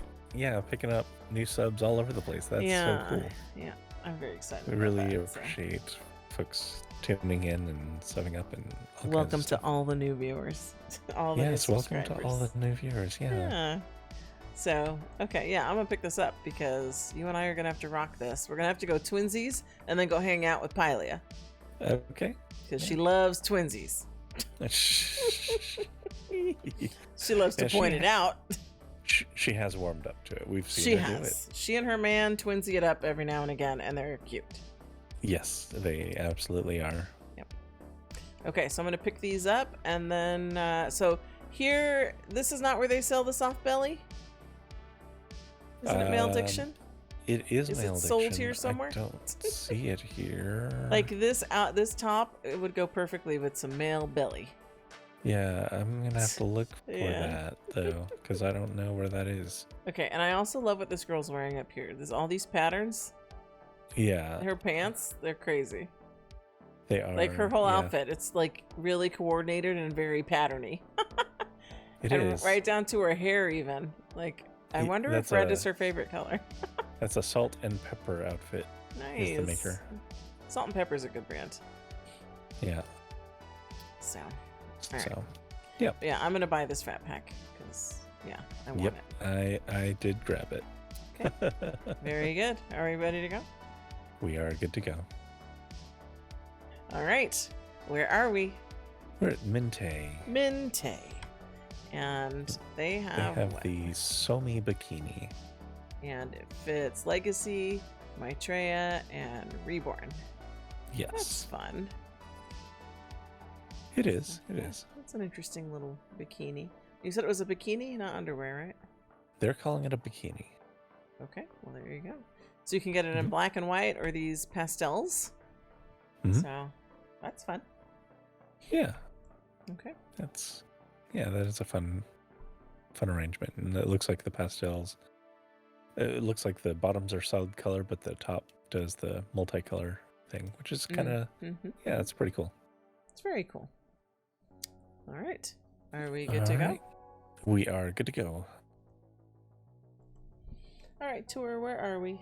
Picking up new subs all over the place. That's so cool.
Yeah, I'm very excited.
We really appreciate folks tuning in and subbing up and all
welcome
kinds
to
of
all the new viewers. All the
yes,
new
welcome to all the new viewers. Yeah.
So, okay, yeah, I'm gonna pick this up because you and I are gonna have to rock this. We're gonna have to go twinsies and then go hang out with Pylia.
Okay.
Because she loves twinsies. She loves to point it out.
She has warmed up to it. We've seen her do it.
She and her man twinsy it up every now and again, and they're cute. Yes,
they absolutely are.
Yep. Okay, so I'm gonna pick these up, and then so here, this is not where they sell the soft belly. Isn't it Malediction?
It is Malediction.
Is it sold here somewhere?
I don't see it here.
Like this top, it would go perfectly with some male belly.
Yeah, I'm gonna have to look for that though, because I don't know where that is.
Okay, and I also love what this girl's wearing up here. There's all these patterns.
Yeah.
Her pants, they're crazy.
They are.
Like her whole outfit, it's like really coordinated and very patterny.
It is.
Right down to her hair even. Like, I wonder if red is her favorite color.
That's a salt and pepper outfit.
Nice.
Is the maker.
Salt and Pepper is a good brand.
Yeah.
So.
All right. So.
Yeah, I'm gonna buy this fat pack because I want
it. I did grab it.
Okay. Very good. Are we ready to go?
We are good to go.
All right. Where are we?
We're at Mintae.
Mintae. And they have
the Somi bikini.
And it fits Legacy, Maitreya, and Reborn.
Yes.
That's fun.
It is. It is.
That's an interesting little bikini. You said it was a bikini, not underwear, right?
They're calling it a bikini.
Okay. Well, there you go. So you can get it in black and white or these pastels. So that's fun.
Yeah.
Okay.
That is a fun arrangement. And it looks like the pastels. It looks like the bottoms are solid color, but the top does the multicolor thing, which is kind of it's pretty cool.
It's very cool. All right. Are we good to go?
We are good to go.
All right, tour, where are we?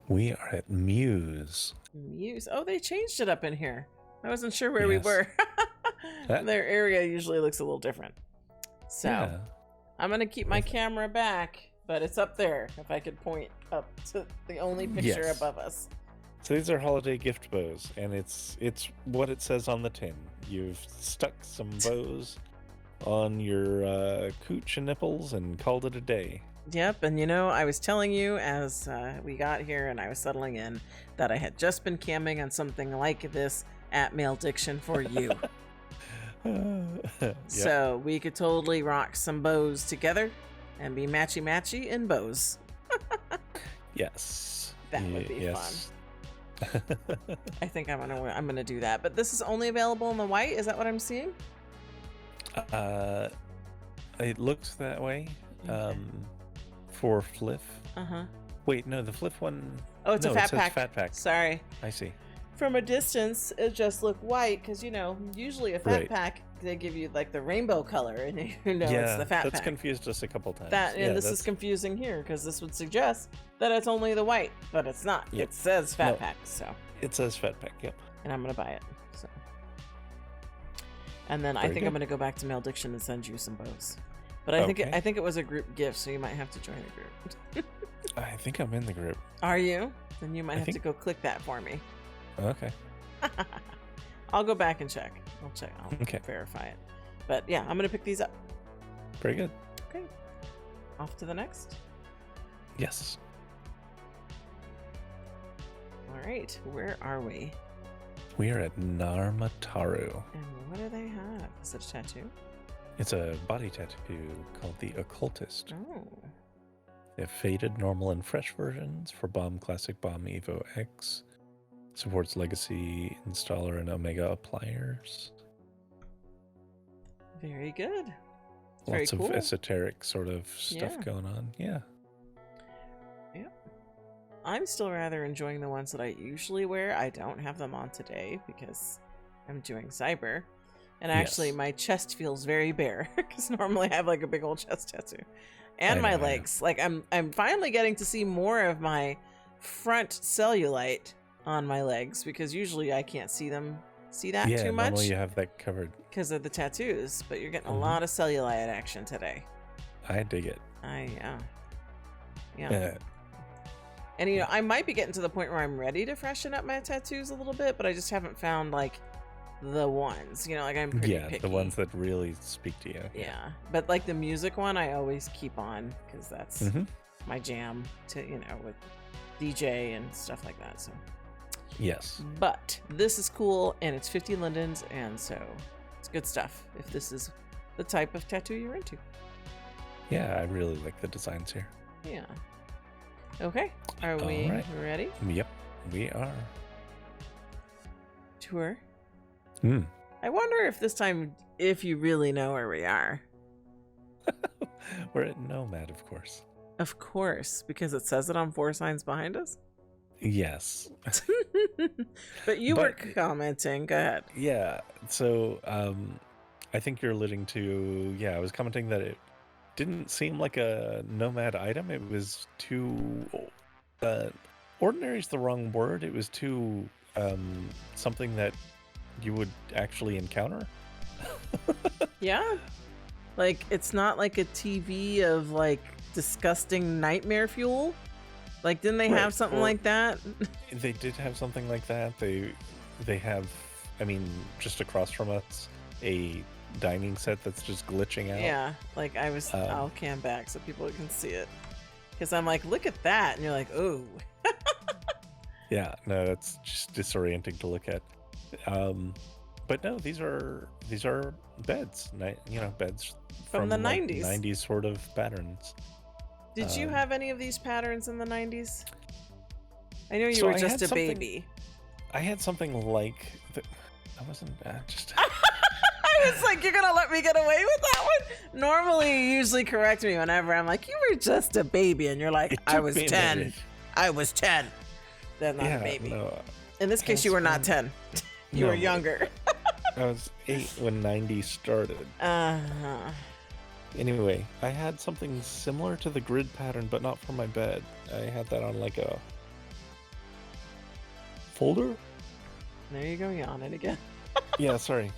We are at Muse.
Muse. Oh, they changed it up in here. I wasn't sure where we were. Their area usually looks a little different. So I'm going to keep my camera back, but it's up there if I could point up to the only picture above us.
So these are holiday gift bows, and it's what it says on the tin. You've stuck some bows on your cooch and nipples and called it a day.
Yep, and I was telling you as we got here and I was settling in that I had just been camming on something like this at Malediction for you.
Yep.
So we could totally rock some bows together and be matchy-matchy in bows.
Yes.
That would be
yes.
fun. I think I'm gonna do that. But this is only available in the white. Is that what I'm seeing?
It looks that way.
Okay.
For FLF. Wait, no, the FLF one.
Oh, it's a fat pack.
Fat pack.
Sorry.
I see.
From a distance, it just looked white because usually a fat pack they give you like the rainbow color, and it's the fat pack.
That's confused us a couple times.
This is confusing here because this would suggest that it's only the white, but it's not.
Yep.
It says fat pack, so.
It says fat pack. Yep.
And I'm gonna buy it. So. And then I think I'm gonna go back to Malediction and send you some bows. But I think it was a group gift, so you might have to join a group.
I think I'm in the group.
Are you? Then you might have to go click that for me.
Okay.
I'll go back and check. I'll verify it. But yeah, I'm gonna pick these up.
Very good.
Okay. Off to the next.
Yes.
All right. Where are we?
We are at Nar Mattaru.
And what do they have? Is it a tattoo?
It's a body tattoo called the Occultist.
Oh.
They have faded, normal, and fresh versions for Bomb Classic, Bomb Evo X. Supports Legacy Installer and Omega appliers.
Very good.
Lots
Very cool.
of esoteric sort of stuff going on. Yeah.
Yep. I'm still rather enjoying the ones that I usually wear. I don't have them on today because I'm doing cyber. And actually, my chest feels very bare because normally I have like a big old chest tattoo. And my legs. Like I'm finally getting to see more of my front cellulite on my legs because usually I can't see that too much.
Normally you have that covered
because of the tattoos, but you're getting a lot of cellulite action today.
I dig it.
Yeah. And I might be getting to the point where I'm ready to freshen up my tattoos a little bit, but I just haven't found like the ones, like I'm pretty picky.
The ones that really speak to you.
Yeah. But like the music one, I always keep on because that's my jam to, with DJ and stuff like that. So.
Yes.
But this is cool and it's 50 lindens, and so it's good stuff if this is the type of tattoo you're into.
Yeah, I really like the designs here.
Yeah. Okay. Are we ready?
Yep, we are.
Tour. I wonder if this time, if you really know where we are.
We're at Nomad, of course.
Of course, because it says it on 4 signs behind us.
Yes.
But you were commenting. Go ahead.
Yeah. So I think you're alluding to, I was commenting that it didn't seem like a Nomad item. It was too, ordinary is the wrong word. It was too something that you would actually encounter.
Yeah. Like, it's not like a TV of like disgusting nightmare fuel. Like, didn't they have something like that?
They did have something like that. They have, just across from us, a dining set that's just glitching out.
Yeah, like I'll cam back so people can see it. Because I'm like, look at that. And you're like, oh.
Yeah, no, that's just disorienting to look at. But no, these are beds, beds
from the 90s.
90s sort of patterns.
Did you have any of these patterns in the 90s? I know you were just a baby.
I had something like that. I wasn't just.
I was like, you're gonna let me get away with that one? Normally, you usually correct me whenever I'm like, you were just a baby, and you're like, I was 10. I was 10. They're not a baby. No, in this case, you were not 10. You were younger.
I was 8 when 90 started. Anyway, I had something similar to the grid pattern, but not for my bed. I had that on like a folder.
There you go, yawning again.
Yeah, sorry.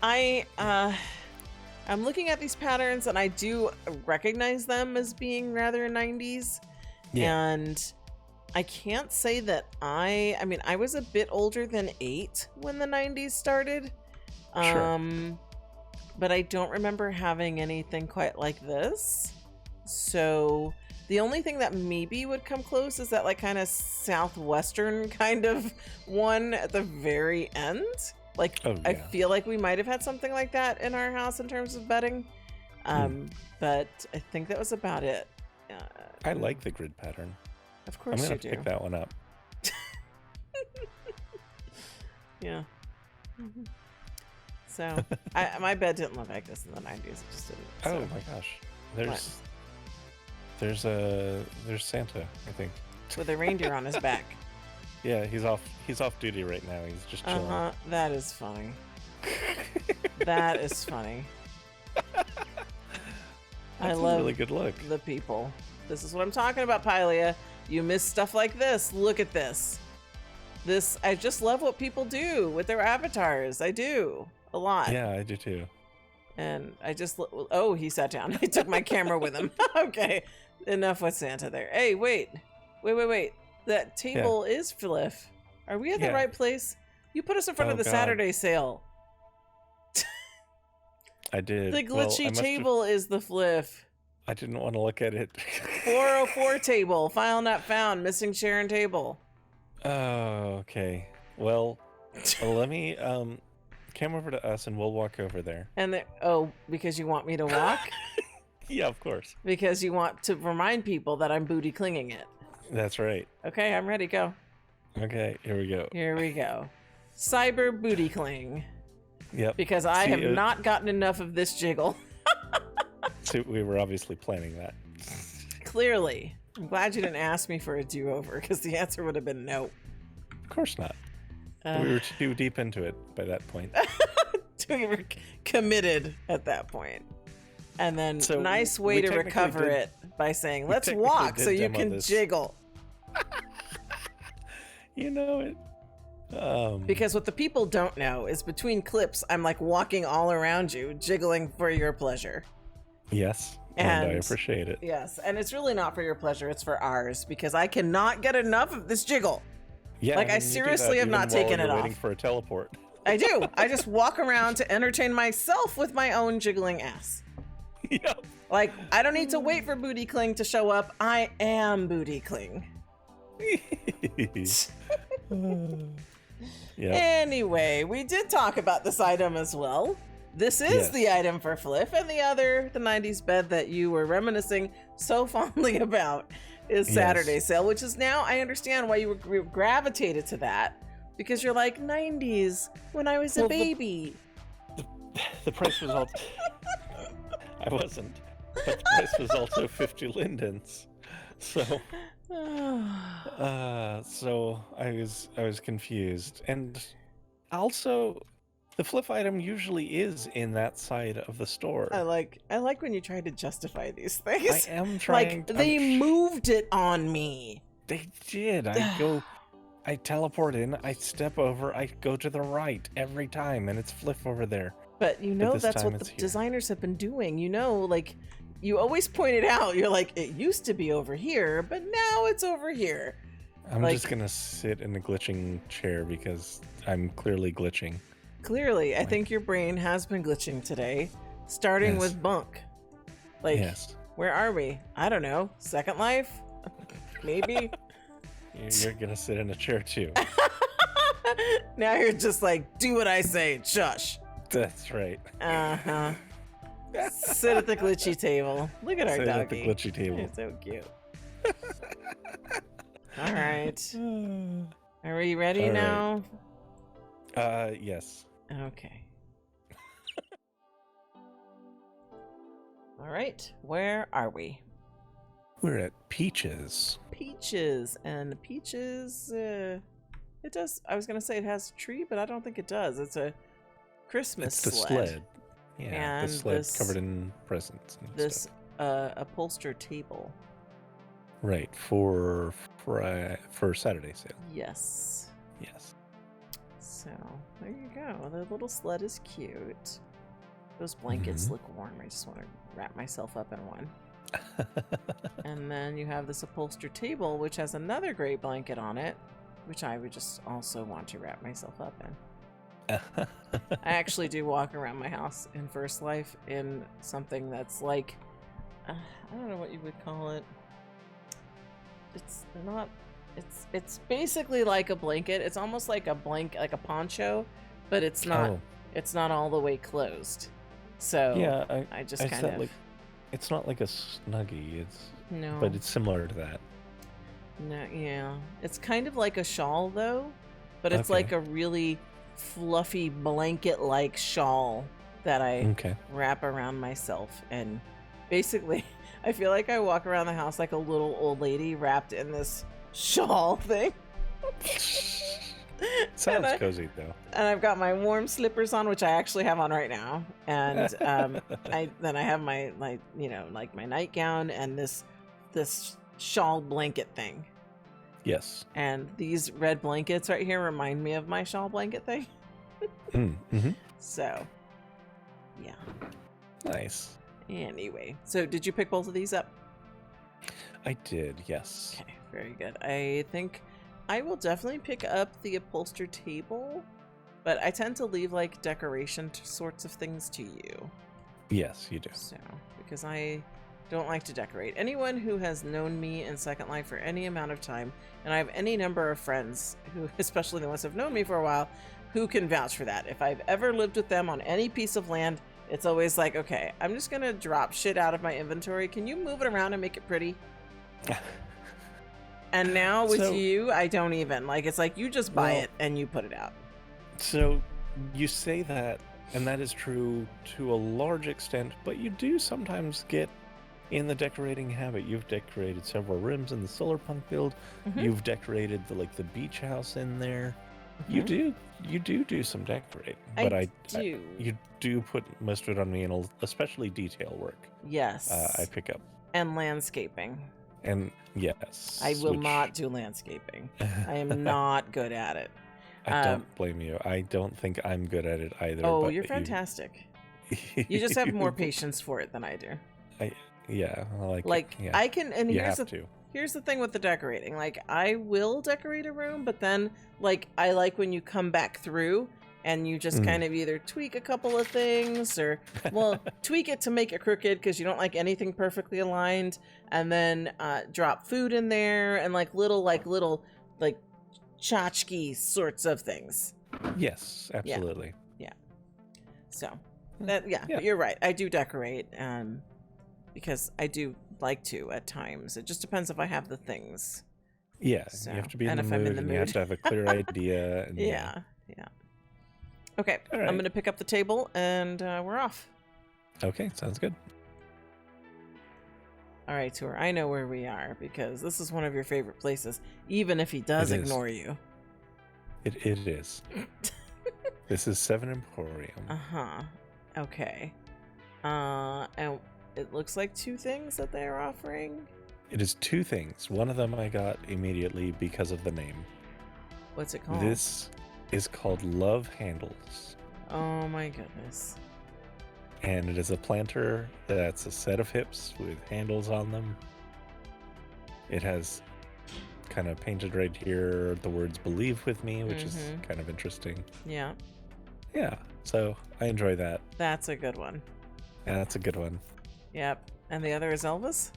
I'm looking at these patterns and I do recognize them as being rather 90s. Yeah. And I can't say that I was a bit older than 8 when the 90s started.
Sure.
but I don't remember having anything quite like this. So the only thing that maybe would come close is that like kind of southwestern kind of one at the very end. Like,
Oh,
I
yeah.
feel like we might have had something like that in our house in terms of bedding. But I think that was about it.
I like the grid pattern.
Of
I'm
course
gonna
you
have to
do.
pick that one up.
Yeah. So my bed didn't look like this in the 90s. It just didn't. So.
Oh my gosh. There's Santa, I think.
With a reindeer on his back.
Yeah, he's off duty right now. He's just chilling.
That is funny. That is funny.
That's
I love
a really good look.
the people. This is what I'm talking about, Pylia. You miss stuff like this. Look at this. I just love what people do with their avatars. I do. A lot.
Yeah, I do too.
And I just... Oh, he sat down. I took my camera with him. Okay. Enough with Santa there. Hey, wait. That table is FLF. Are we at the right place? You put us in front of the
God.
Saturday sale.
I did.
The glitchy table is the FLF.
I didn't want to look at it.
404 table. File not found. Missing chair and table.
Oh, okay. Well, let me come over to us and we'll walk over there.
And because you want me to walk?
Yeah, of course.
Because you want to remind people that I'm booty clinging it.
That's right.
Okay, I'm ready. Go.
Okay, here we go.
Here we go. Cyber booty cling.
Yep.
Because I have not gotten enough of this jiggle.
So we were obviously planning that.
Clearly. I'm glad you didn't ask me for a do-over, because the answer would have been no.
Of course not. We were too deep into it by that point.
We were committed at that point. And then
So
nice way
we
to
technically
recover
did-
it by saying, let's
technically
walk
did
so you
demo
can
this.
jiggle.
You know it.
Because what the people don't know is between clips, I'm like walking all around you, jiggling for your pleasure.
Yes, and I
And-
appreciate it.
Yes, and it's really not for your pleasure, it's for ours, because I cannot get enough of this jiggle.
Yeah,
Like, I
and you do
seriously
that
have not
even while
taken it
you're
off.
waiting for a teleport.
I do. I just walk around to entertain myself with my own jiggling ass.
Yep.
Like, I don't need to wait for Booty Cling to show up. I am Booty Cling.
Yeah.
Anyway, we did talk about this item as well. This is
Yes.
the item for FLF, and the 90s bed that you were reminiscing so fondly about is
Yes.
Saturday Sale, which is now, I understand why you gravitated to that, because you're like, 90s, when I was a
Well,
baby.
The price was also... I wasn't. But the price was also 50 lindens. So... so I was confused. And also, the FLF item usually is in that side of the store.
I like when you try to justify these things.
I am trying
Like, they moved it on me.
They did. I teleport in, I step over, I go to the right every time, and it's FLF over there.
But you know
this
that's
time
what the
it's here.
designers have been doing. You know, like, you always point it out. You're like, it used to be over here, but now it's over here.
I'm
Like-
just gonna sit in a glitching chair because I'm clearly glitching.
Clearly, I think your brain has been glitching today, starting
Yes.
with Bunk. Like,
Yes.
where are we? I don't know. Second Life? Maybe?
You're gonna sit in a chair too.
Now you're just like, do what I say, shush.
That's right.
Uh-huh. Sit at the glitchy table. Look at our
Sit
doggy.
at the glitchy table.
He's so cute. All right. Are we ready
All right.
now?
Yes.
Okay. All right. Where are we?
We're at Peaches.
Peaches. And Peaches, it does. I was going to say it has a tree, but I don't think it does. It's a Christmas
It's the sled. Yeah,
And
the sled
this-
covered in presents and
This
stuff.
upholstered table.
Right, for Saturday sale.
Yes.
Yes.
So there you go. The little sled is cute. Those blankets
Mhm.
look warm. I just want to wrap myself up in one. And then you have this upholstered table, which has another great blanket on it, which I would just also want to wrap myself up in. I actually do walk around my house in First Life in something that's like, I don't know what you would call it. It's not, it's basically like a blanket. It's almost like a like a poncho, but it's not, it's not all the way closed. So
yeah,
I just kind of,
like, it's not like a snuggie.
no,
But it's similar to that.
no, yeah. It's kind of like a shawl though, but it's
Okay.
like a really fluffy blanket-like shawl that I wrap around myself. And basically, I feel like I walk around the house like a little old lady wrapped in this shawl thing.
Sounds cozy though.
And I've got my warm slippers on, which I actually have on right now. And I have my like my nightgown and this shawl blanket thing.
Yes.
And these red blankets right here remind me of my shawl blanket thing.
Mm-hmm.
So, yeah.
Nice.
Anyway, so did you pick both of these up?
I did, yes.
Okay, very good. I think I will definitely pick up the upholstered table, but I tend to leave like decoration sorts of things to you.
Yes, you do.
So, because I don't like to decorate. Anyone who has known me in Second Life for any amount of time, and I have any number of friends who, especially the ones who have known me for a while, who can vouch for that. If I've ever lived with them on any piece of land, it's always like, okay, I'm just gonna drop shit out of my inventory. Can you move it around and make it pretty? And now with you, I don't even. Like, it's like you just buy it and you put it out.
So you say that, and that is true to a large extent, but you do sometimes get in the decorating habit. You've decorated several rooms in the solar punk build.
Mm-hmm.
You've decorated the beach house in there.
Mm-hmm.
You do some decorating, but I
do.
You do put most of it on me, and especially detail work.
Yes.
I pick up.
And landscaping.
And yes,
I will not do landscaping. I am not good at it.
I don't blame you. I don't think I'm good at it either.
Oh,
but
you're fantastic. You just have more patience for it than I do.
Yeah, yeah.
I can, and
Here's
the thing with the decorating. Like, I will decorate a room, but then, like, I like when you come back through and you just kind of either tweak a couple of things or, well, tweak it to make it crooked because you don't like anything perfectly aligned, and then drop food in there and little tchotchke sorts of things.
Yes, absolutely.
Yeah. So that, but you're right. I do decorate, because I do like to at times. It just depends if I have the things.
Yeah,
so,
you have to be in the mood, and you have to have a clear idea. And
yeah. Okay,
right.
I'm going to pick up the table, and we're off.
Okay, sounds good.
All right, Tour, I know where we are, because this is one of your favorite places, even if he does ignore you.
It is. This is 7 Emporium.
Uh-huh. Okay. And it looks like 2 things that they're offering.
It is 2 things. One of them I got immediately because of the name.
What's it called?
This is called Love Handles.
Oh my goodness.
And it is a planter that's a set of hips with handles on them. It has kind of painted right here the words "Believe with me," which is kind of interesting.
Yeah.
Yeah. So I enjoy that.
That's a good one.
Yeah, that's a good one.
Yep. And the other is Elvis?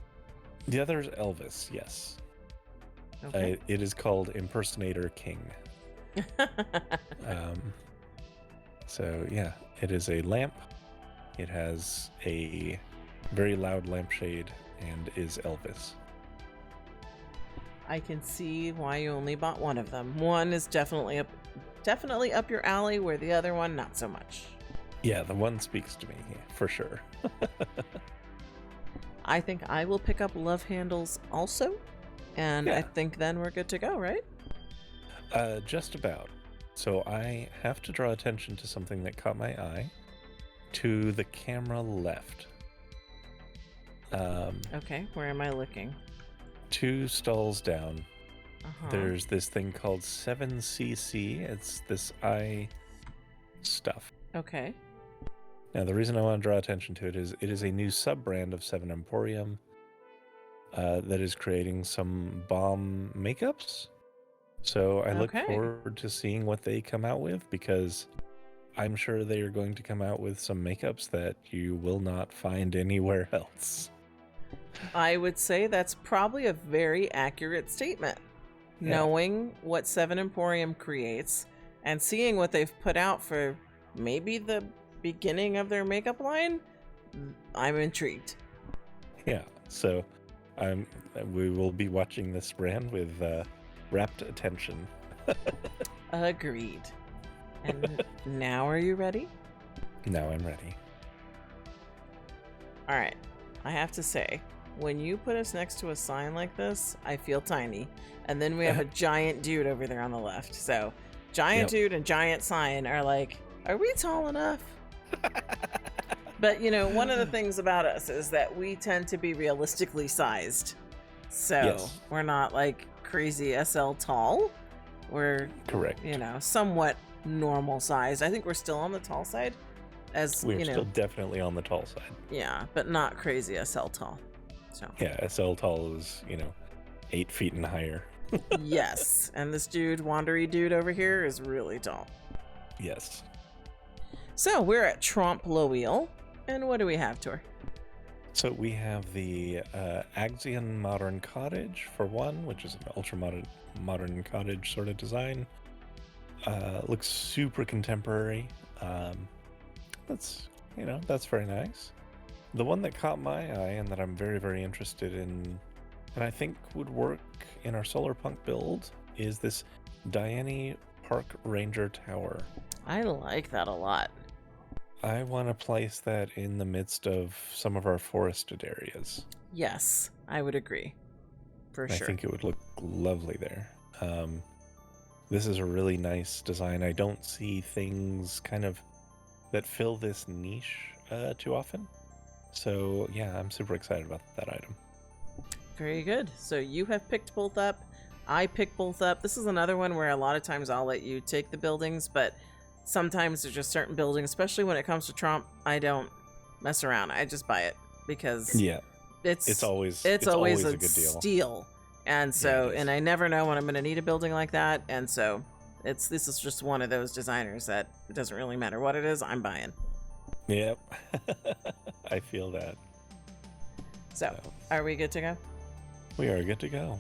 The other is Elvis, yes.
Okay.
It is called Impersonator King. So yeah, it is a lamp. It has a very loud lampshade and is Elvis.
I can see why you only bought one of them. One is definitely up your alley, where the other one not so much.
Yeah, the one speaks to me, for sure.
I think I will pick up Love Handles also, and I think then we're good to go, right?
Just about. So I have to draw attention to something that caught my eye. To the camera left.
Okay, where am I looking?
2 stalls down. There's this thing called 7cc. It's this eye stuff.
Okay.
Now, the reason I want to draw attention to it is a new sub-brand of 7 Emporium that is creating some bomb makeups. So I look forward to seeing what they come out with, because I'm sure they are going to come out with some makeups that you will not find anywhere else.
I would say that's probably a very accurate statement.
Yeah.
Knowing what 7 Emporium creates and seeing what they've put out for maybe the beginning of their makeup line, I'm intrigued.
Yeah, so we will be watching this brand with rapt attention.
Agreed. And now are you ready?
Now I'm ready.
All right. I have to say, when you put us next to a sign like this, I feel tiny. And then we have a giant dude over there on the left. So, giant dude and giant sign are like, are we tall enough? But, you know, one of the things about us is that we tend to be realistically sized. So, we're not like crazy SL tall. We're,
correct.
You know, somewhat normal sized. I think we're still on the tall side. As
We're
you know,
still definitely on the tall side.
Yeah, but not crazy SL tall. So
Yeah, SL tall is, 8 feet and higher.
yes, and this dude, wandery dude over here, is really tall.
Yes.
So we're at Trompe Loeil, and what do we have, Tor?
So we have the Axian Modern Cottage for one, which is an ultra modern cottage sort of design. Looks super contemporary. That's very nice. The one that caught my eye and that I'm very, very interested in, and I think would work in our solar punk build, is this Diane Park Ranger Tower.
I like that a lot.
I want to place that in the midst of some of our forested areas.
Yes, I would agree. For sure.
I think it would look lovely there. This is a really nice design. I don't see things kind of that fill this niche too often. So yeah, I'm super excited about that item.
Very good. So you have picked both up. I picked both up. This is another one where a lot of times I'll let you take the buildings, but sometimes there's just certain buildings, especially when it comes to Trump, I don't mess around. I just buy it because it's always a
good deal.
Steal. And so, and I never know when I'm going to need a building like that. And so this is just one of those designers that it doesn't really matter what it is, I'm buying.
Yep. I feel that.
So, are we good to go?
We are good to go.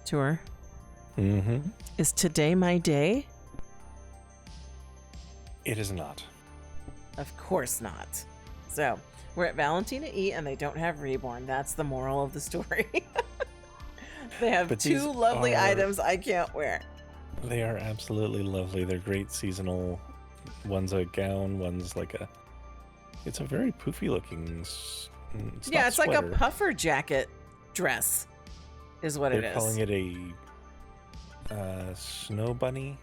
Tour.
Mm-hmm.
Is today my day?
It is not.
Of course not. So, we're at Valentina E, and they don't have Reborn. That's the moral of the story. They have two lovely items I can't wear.
They are absolutely lovely. They're great seasonal. One's a gown, one's like it's a very poofy looking.
It's like a puffer jacket dress, is what it is.
They're calling it a snow bunny.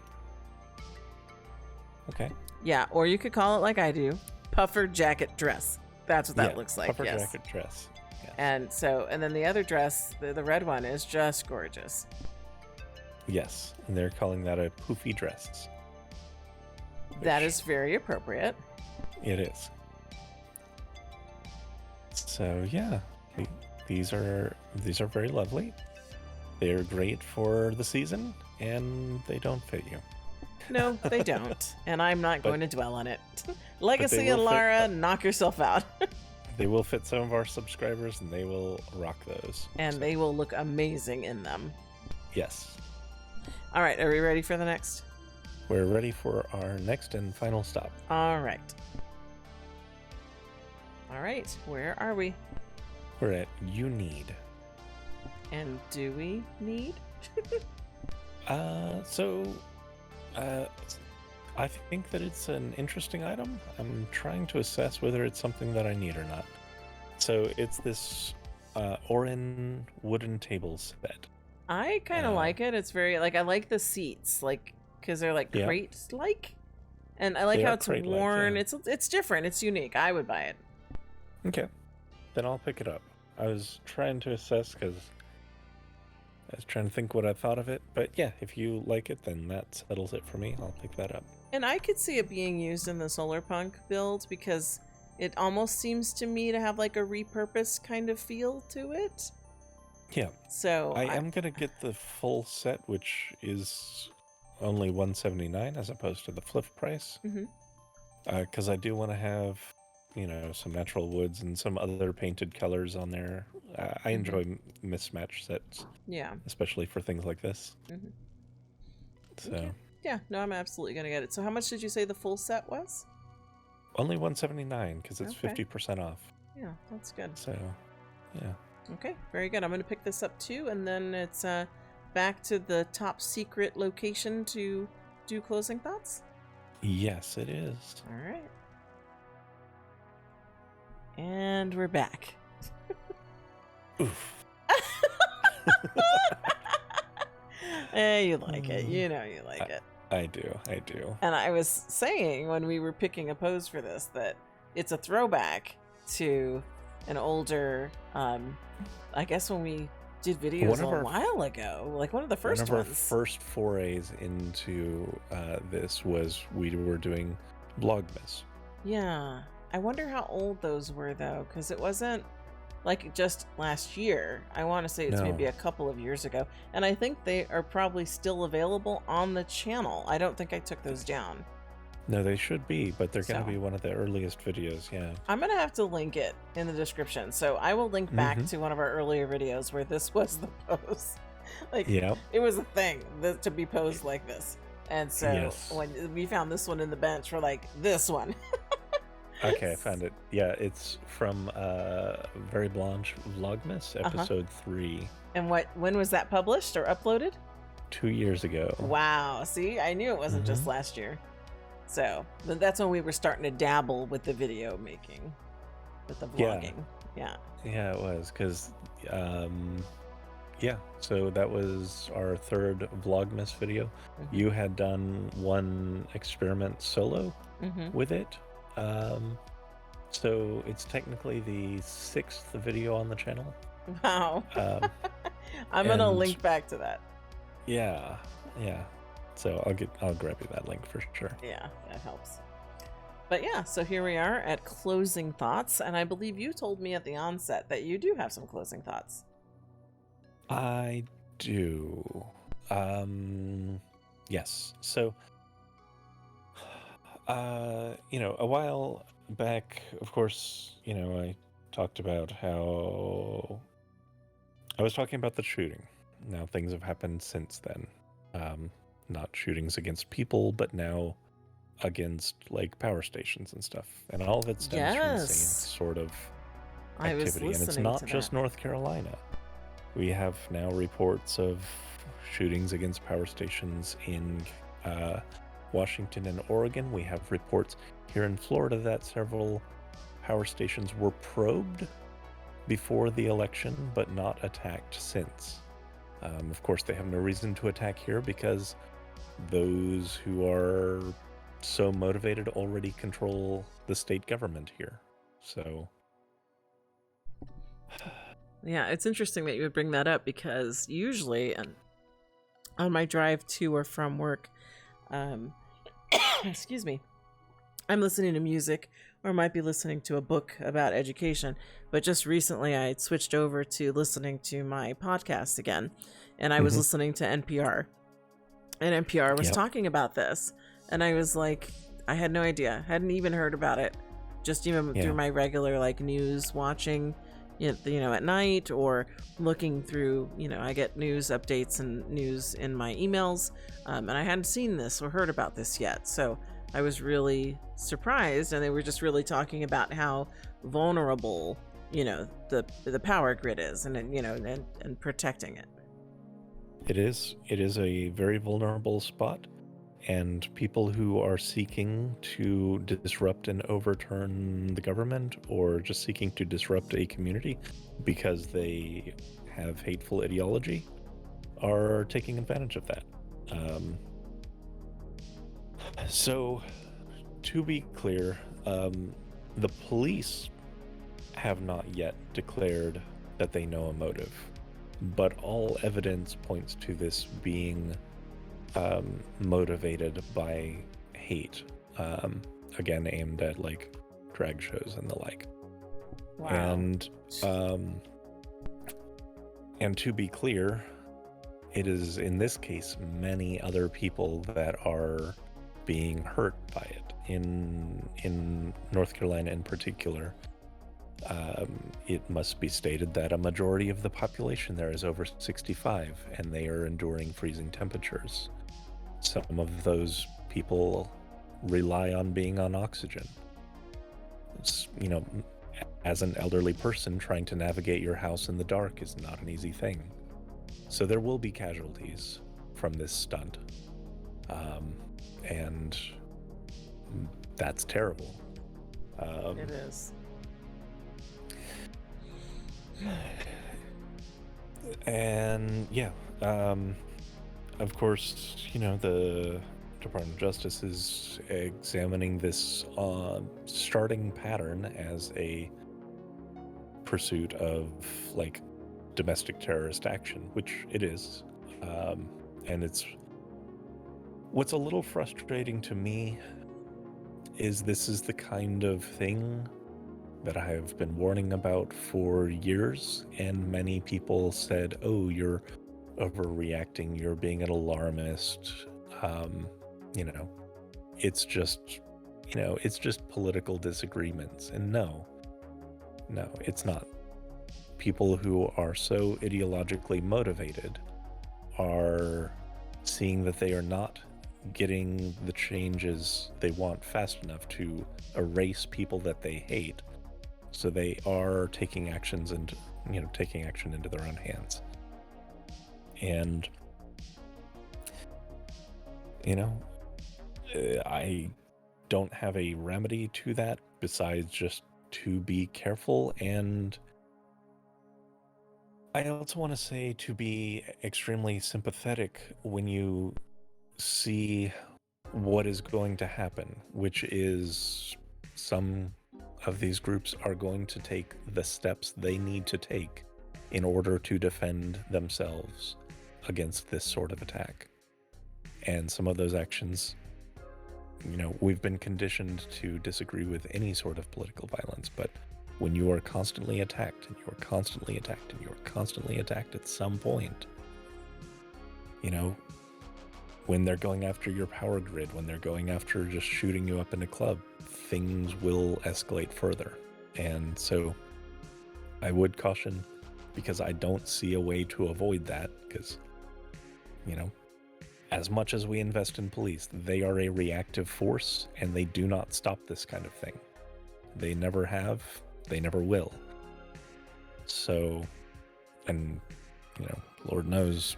Okay.
Yeah, or you could call it like I do, puffer jacket dress. That's what that looks like.
Puffer jacket dress. Yes.
And then the other dress, the red one, is just gorgeous.
Yes, and they're calling that a poofy dress.
That is very appropriate.
It is. So yeah, these are very lovely. They are great for the season, and they don't fit you.
No, they don't, and I'm not going to dwell on it. Legacy and Lara, knock yourself out.
They will fit some of our subscribers, and they will rock those.
And they will look amazing in them.
Yes.
All right, are we ready for the next?
We're ready for our next and final stop.
All right, where are we?
We're at YouNeed.
And do we need?
I think that it's an interesting item. I'm trying to assess whether it's something that I need or not. So it's this Orin wooden table set.
I kind of like it. It's very, I like the seats, because they're crate-like. And I like how it's worn. Yeah. It's different. It's unique. I would buy it.
Okay. Then I'll pick it up. I was trying to assess because I was trying to think what I thought of it. But yeah, if you like it, then that settles it for me. I'll pick that up.
And I could see it being used in the solar punk build because it almost seems to me to have a repurposed kind of feel to it.
Yeah.
So
I am going to get the full set, which is only $179 as opposed to the flip price. Because I do want to have, some natural woods and some other painted colors on there. I enjoy mismatch sets.
Yeah.
Especially for things like this. So.
Okay. Yeah, no, I'm absolutely going to get it. So how much did you say the full set was?
Only $179 because it's 50% off.
Yeah, that's good.
So, yeah.
Okay, very good. I'm going to pick this up too, and then it's back to the top secret location to do closing thoughts?
Yes, it is.
All right. And we're back.
Oof.
You like it. You know you like it.
I do.
And I was saying when we were picking a pose for this that it's a throwback to an older, I guess when we did videos a while ago, like one of the first ones.
One of our first forays into this was we were doing Vlogmas.
Yeah. I wonder how old those were though, because it wasn't like just last year. I want to say it's maybe a couple of years ago. And I think they are probably still available on the channel. I don't think I took those down.
No, they should be, but they're going to be one of the earliest videos, yeah.
I'm going to have to link it in the description. So I will link back to one of our earlier videos where this was the pose. Like, it was a thing to be posed like this. And so when we found this one in the bench, we're like, this one.
Okay, I found it. Yeah, it's from Very Blanche Vlogmas, episode 3.
And when was that published or uploaded?
2 years ago.
Wow. See, I knew it wasn't just last year. So that's when we were starting to dabble with the video making, with the vlogging. Yeah. Yeah,
it was because, so that was our third Vlogmas video. You had done one experiment solo with it. So it's technically the 6th video on the channel.
Wow. I'm gonna link back to that.
Yeah. So I'll grab you that link for sure.
Yeah, that helps. But yeah, so here we are at closing thoughts, and I believe you told me at the onset that you do have some closing thoughts.
I do. Yes. So a while back, of course, I talked about how I was talking about the shooting. Now things have happened since then. Not shootings against people, but now against like power stations and stuff. And all of it stems from the same sort of activity. And it's not just North Carolina. We have now reports of shootings against power stations in Washington and Oregon. We have reports here in Florida that several power stations were probed before the election, but not attacked since. Of course, they have no reason to attack here because those who are so motivated already control the state government here. So,
yeah, it's interesting that you would bring that up because usually on my drive to or from work, excuse me, I'm listening to music or might be listening to a book about education. But just recently I had switched over to listening to my podcast again, and I was listening to NPR, and NPR was talking about this, and I was like, I had no idea, hadn't even heard about it, just even through my regular like news watching, at night or looking through, I get news updates and news in my emails, and I hadn't seen this or heard about this yet. So I was really surprised, and they were just really talking about how vulnerable, the power grid is, and protecting it.
It is a very vulnerable spot, and people who are seeking to disrupt and overturn the government or just seeking to disrupt a community because they have hateful ideology are taking advantage of that. So, to be clear, the police have not yet declared that they know a motive, but all evidence points to this being motivated by hate, again aimed at like drag shows and the like. Wow. And to be clear, it is, in this case, many other people that are being hurt by it. In North Carolina in particular, it must be stated that a majority of the population there is over 65, and they are enduring freezing temperatures. Some of those people rely on being on oxygen. It's, as an elderly person, trying to navigate your house in the dark is not an easy thing. So there will be casualties from this stunt. And that's terrible.
It is.
And yeah, of course, the Department of Justice is examining this starting pattern as a pursuit of domestic terrorist action, which it is. And it's what's a little frustrating to me is this is the kind of thing that I have been warning about for years, and many people said, oh, you're overreacting, you're being an alarmist, it's just political disagreements. And no, it's not. People who are so ideologically motivated are seeing that they are not getting the changes they want fast enough to erase people that they hate. So they are taking actions and taking action into their own hands. And I don't have a remedy to that besides just to be careful. And I also want to say to be extremely sympathetic when you see what is going to happen, which is some of these groups are going to take the steps they need to take in order to defend themselves against this sort of attack. And some of those actions, we've been conditioned to disagree with any sort of political violence, but when you are constantly attacked, and you are constantly attacked, and you are constantly attacked at some point, when they're going after your power grid, when they're going after just shooting you up in a club, things will escalate further. And so I would caution, because I don't see a way to avoid that, because, as much as we invest in police, they are a reactive force, and they do not stop this kind of thing. They never have, they never will. So, and, Lord knows,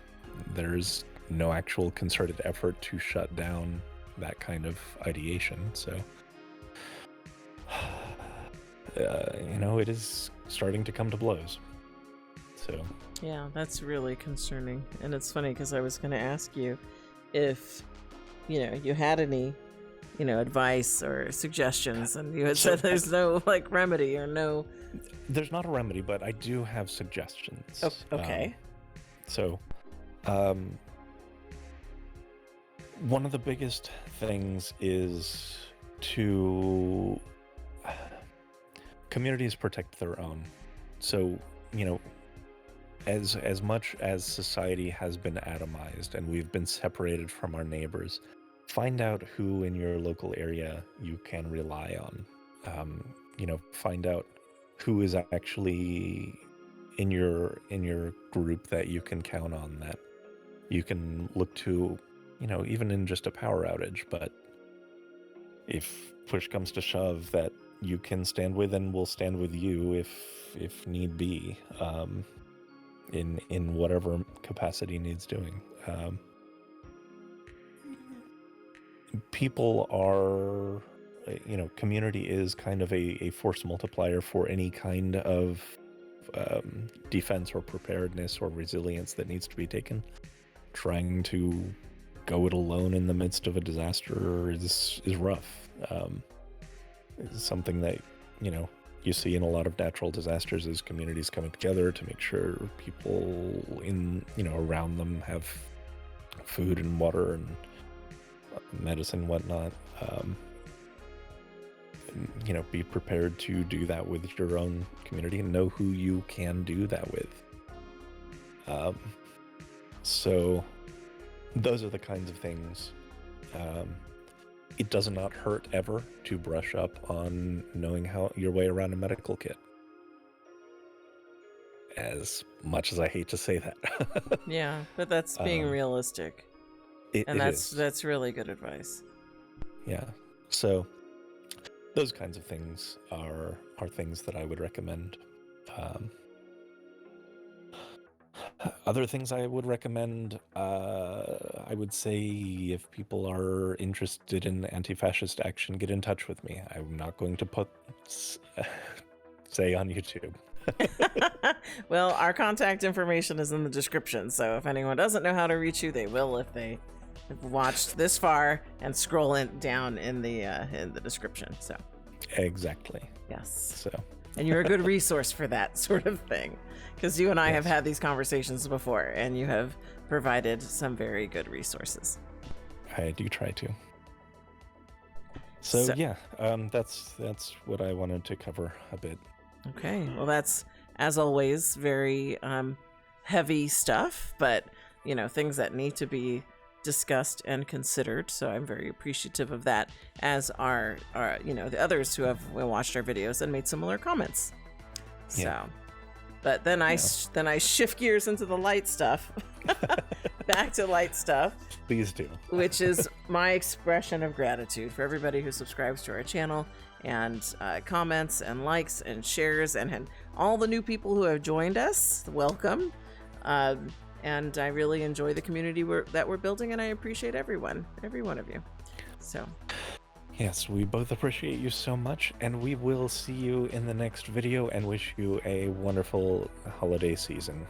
there's no actual concerted effort to shut down that kind of ideation. So, it is starting to come to blows. So
yeah, that's really concerning. And it's funny because I was going to ask you if you had any advice or suggestions, and you had said there's no remedy or no.
There's not a remedy, but I do have suggestions.
Oh, okay.
One of the biggest things is to communities protect their own. So, as much as society has been atomized and we've been separated from our neighbors, find out who in your local area you can rely on. Find out who is actually in your group that you can count on, that you can look to, even in just a power outage. But if push comes to shove, that you can stand with and will stand with you if need be, in whatever capacity needs doing. People are, community is kind of a force multiplier for any kind of defense or preparedness or resilience that needs to be taken. Trying to go it alone in the midst of a disaster is rough. It's something that, you see in a lot of natural disasters, is communities coming together to make sure people around them have food and water and medicine and whatnot. Be prepared to do that with your own community and know who you can do that with. So those are the kinds of things. It does not hurt ever to brush up on knowing how your way around a medical kit. As much as I hate to say that.
Yeah, but that's being realistic. And that's really good advice.
Yeah. So those kinds of things are things that I would recommend. Other things I would recommend, I would say if people are interested in anti-fascist action, get in touch with me. I'm not going to say on YouTube.
Well, our contact information is in the description, so if anyone doesn't know how to reach you, they will if they have watched this far and scroll down in the description. So exactly. Yes.
So.
And you're a good resource for that sort of thing, because you and I have had these conversations before, and you have provided some very good resources.
I do try to. So yeah, that's what I wanted to cover a bit.
Okay, well, that's, as always, very heavy stuff, but, you know, things that need to be discussed and considered, so I'm very appreciative of that, as are you know, the others who have watched our videos and made similar comments. So, but then I shift gears into the light stuff. Back to light stuff.
Please do.
Which is my expression of gratitude for everybody who subscribes to our channel and comments and likes and shares, and all the new people who have joined us. Welcome. And I really enjoy the community that we're building, and I appreciate every one of you. So,
yes, we both appreciate you so much, and we will see you in the next video and wish you a wonderful holiday season.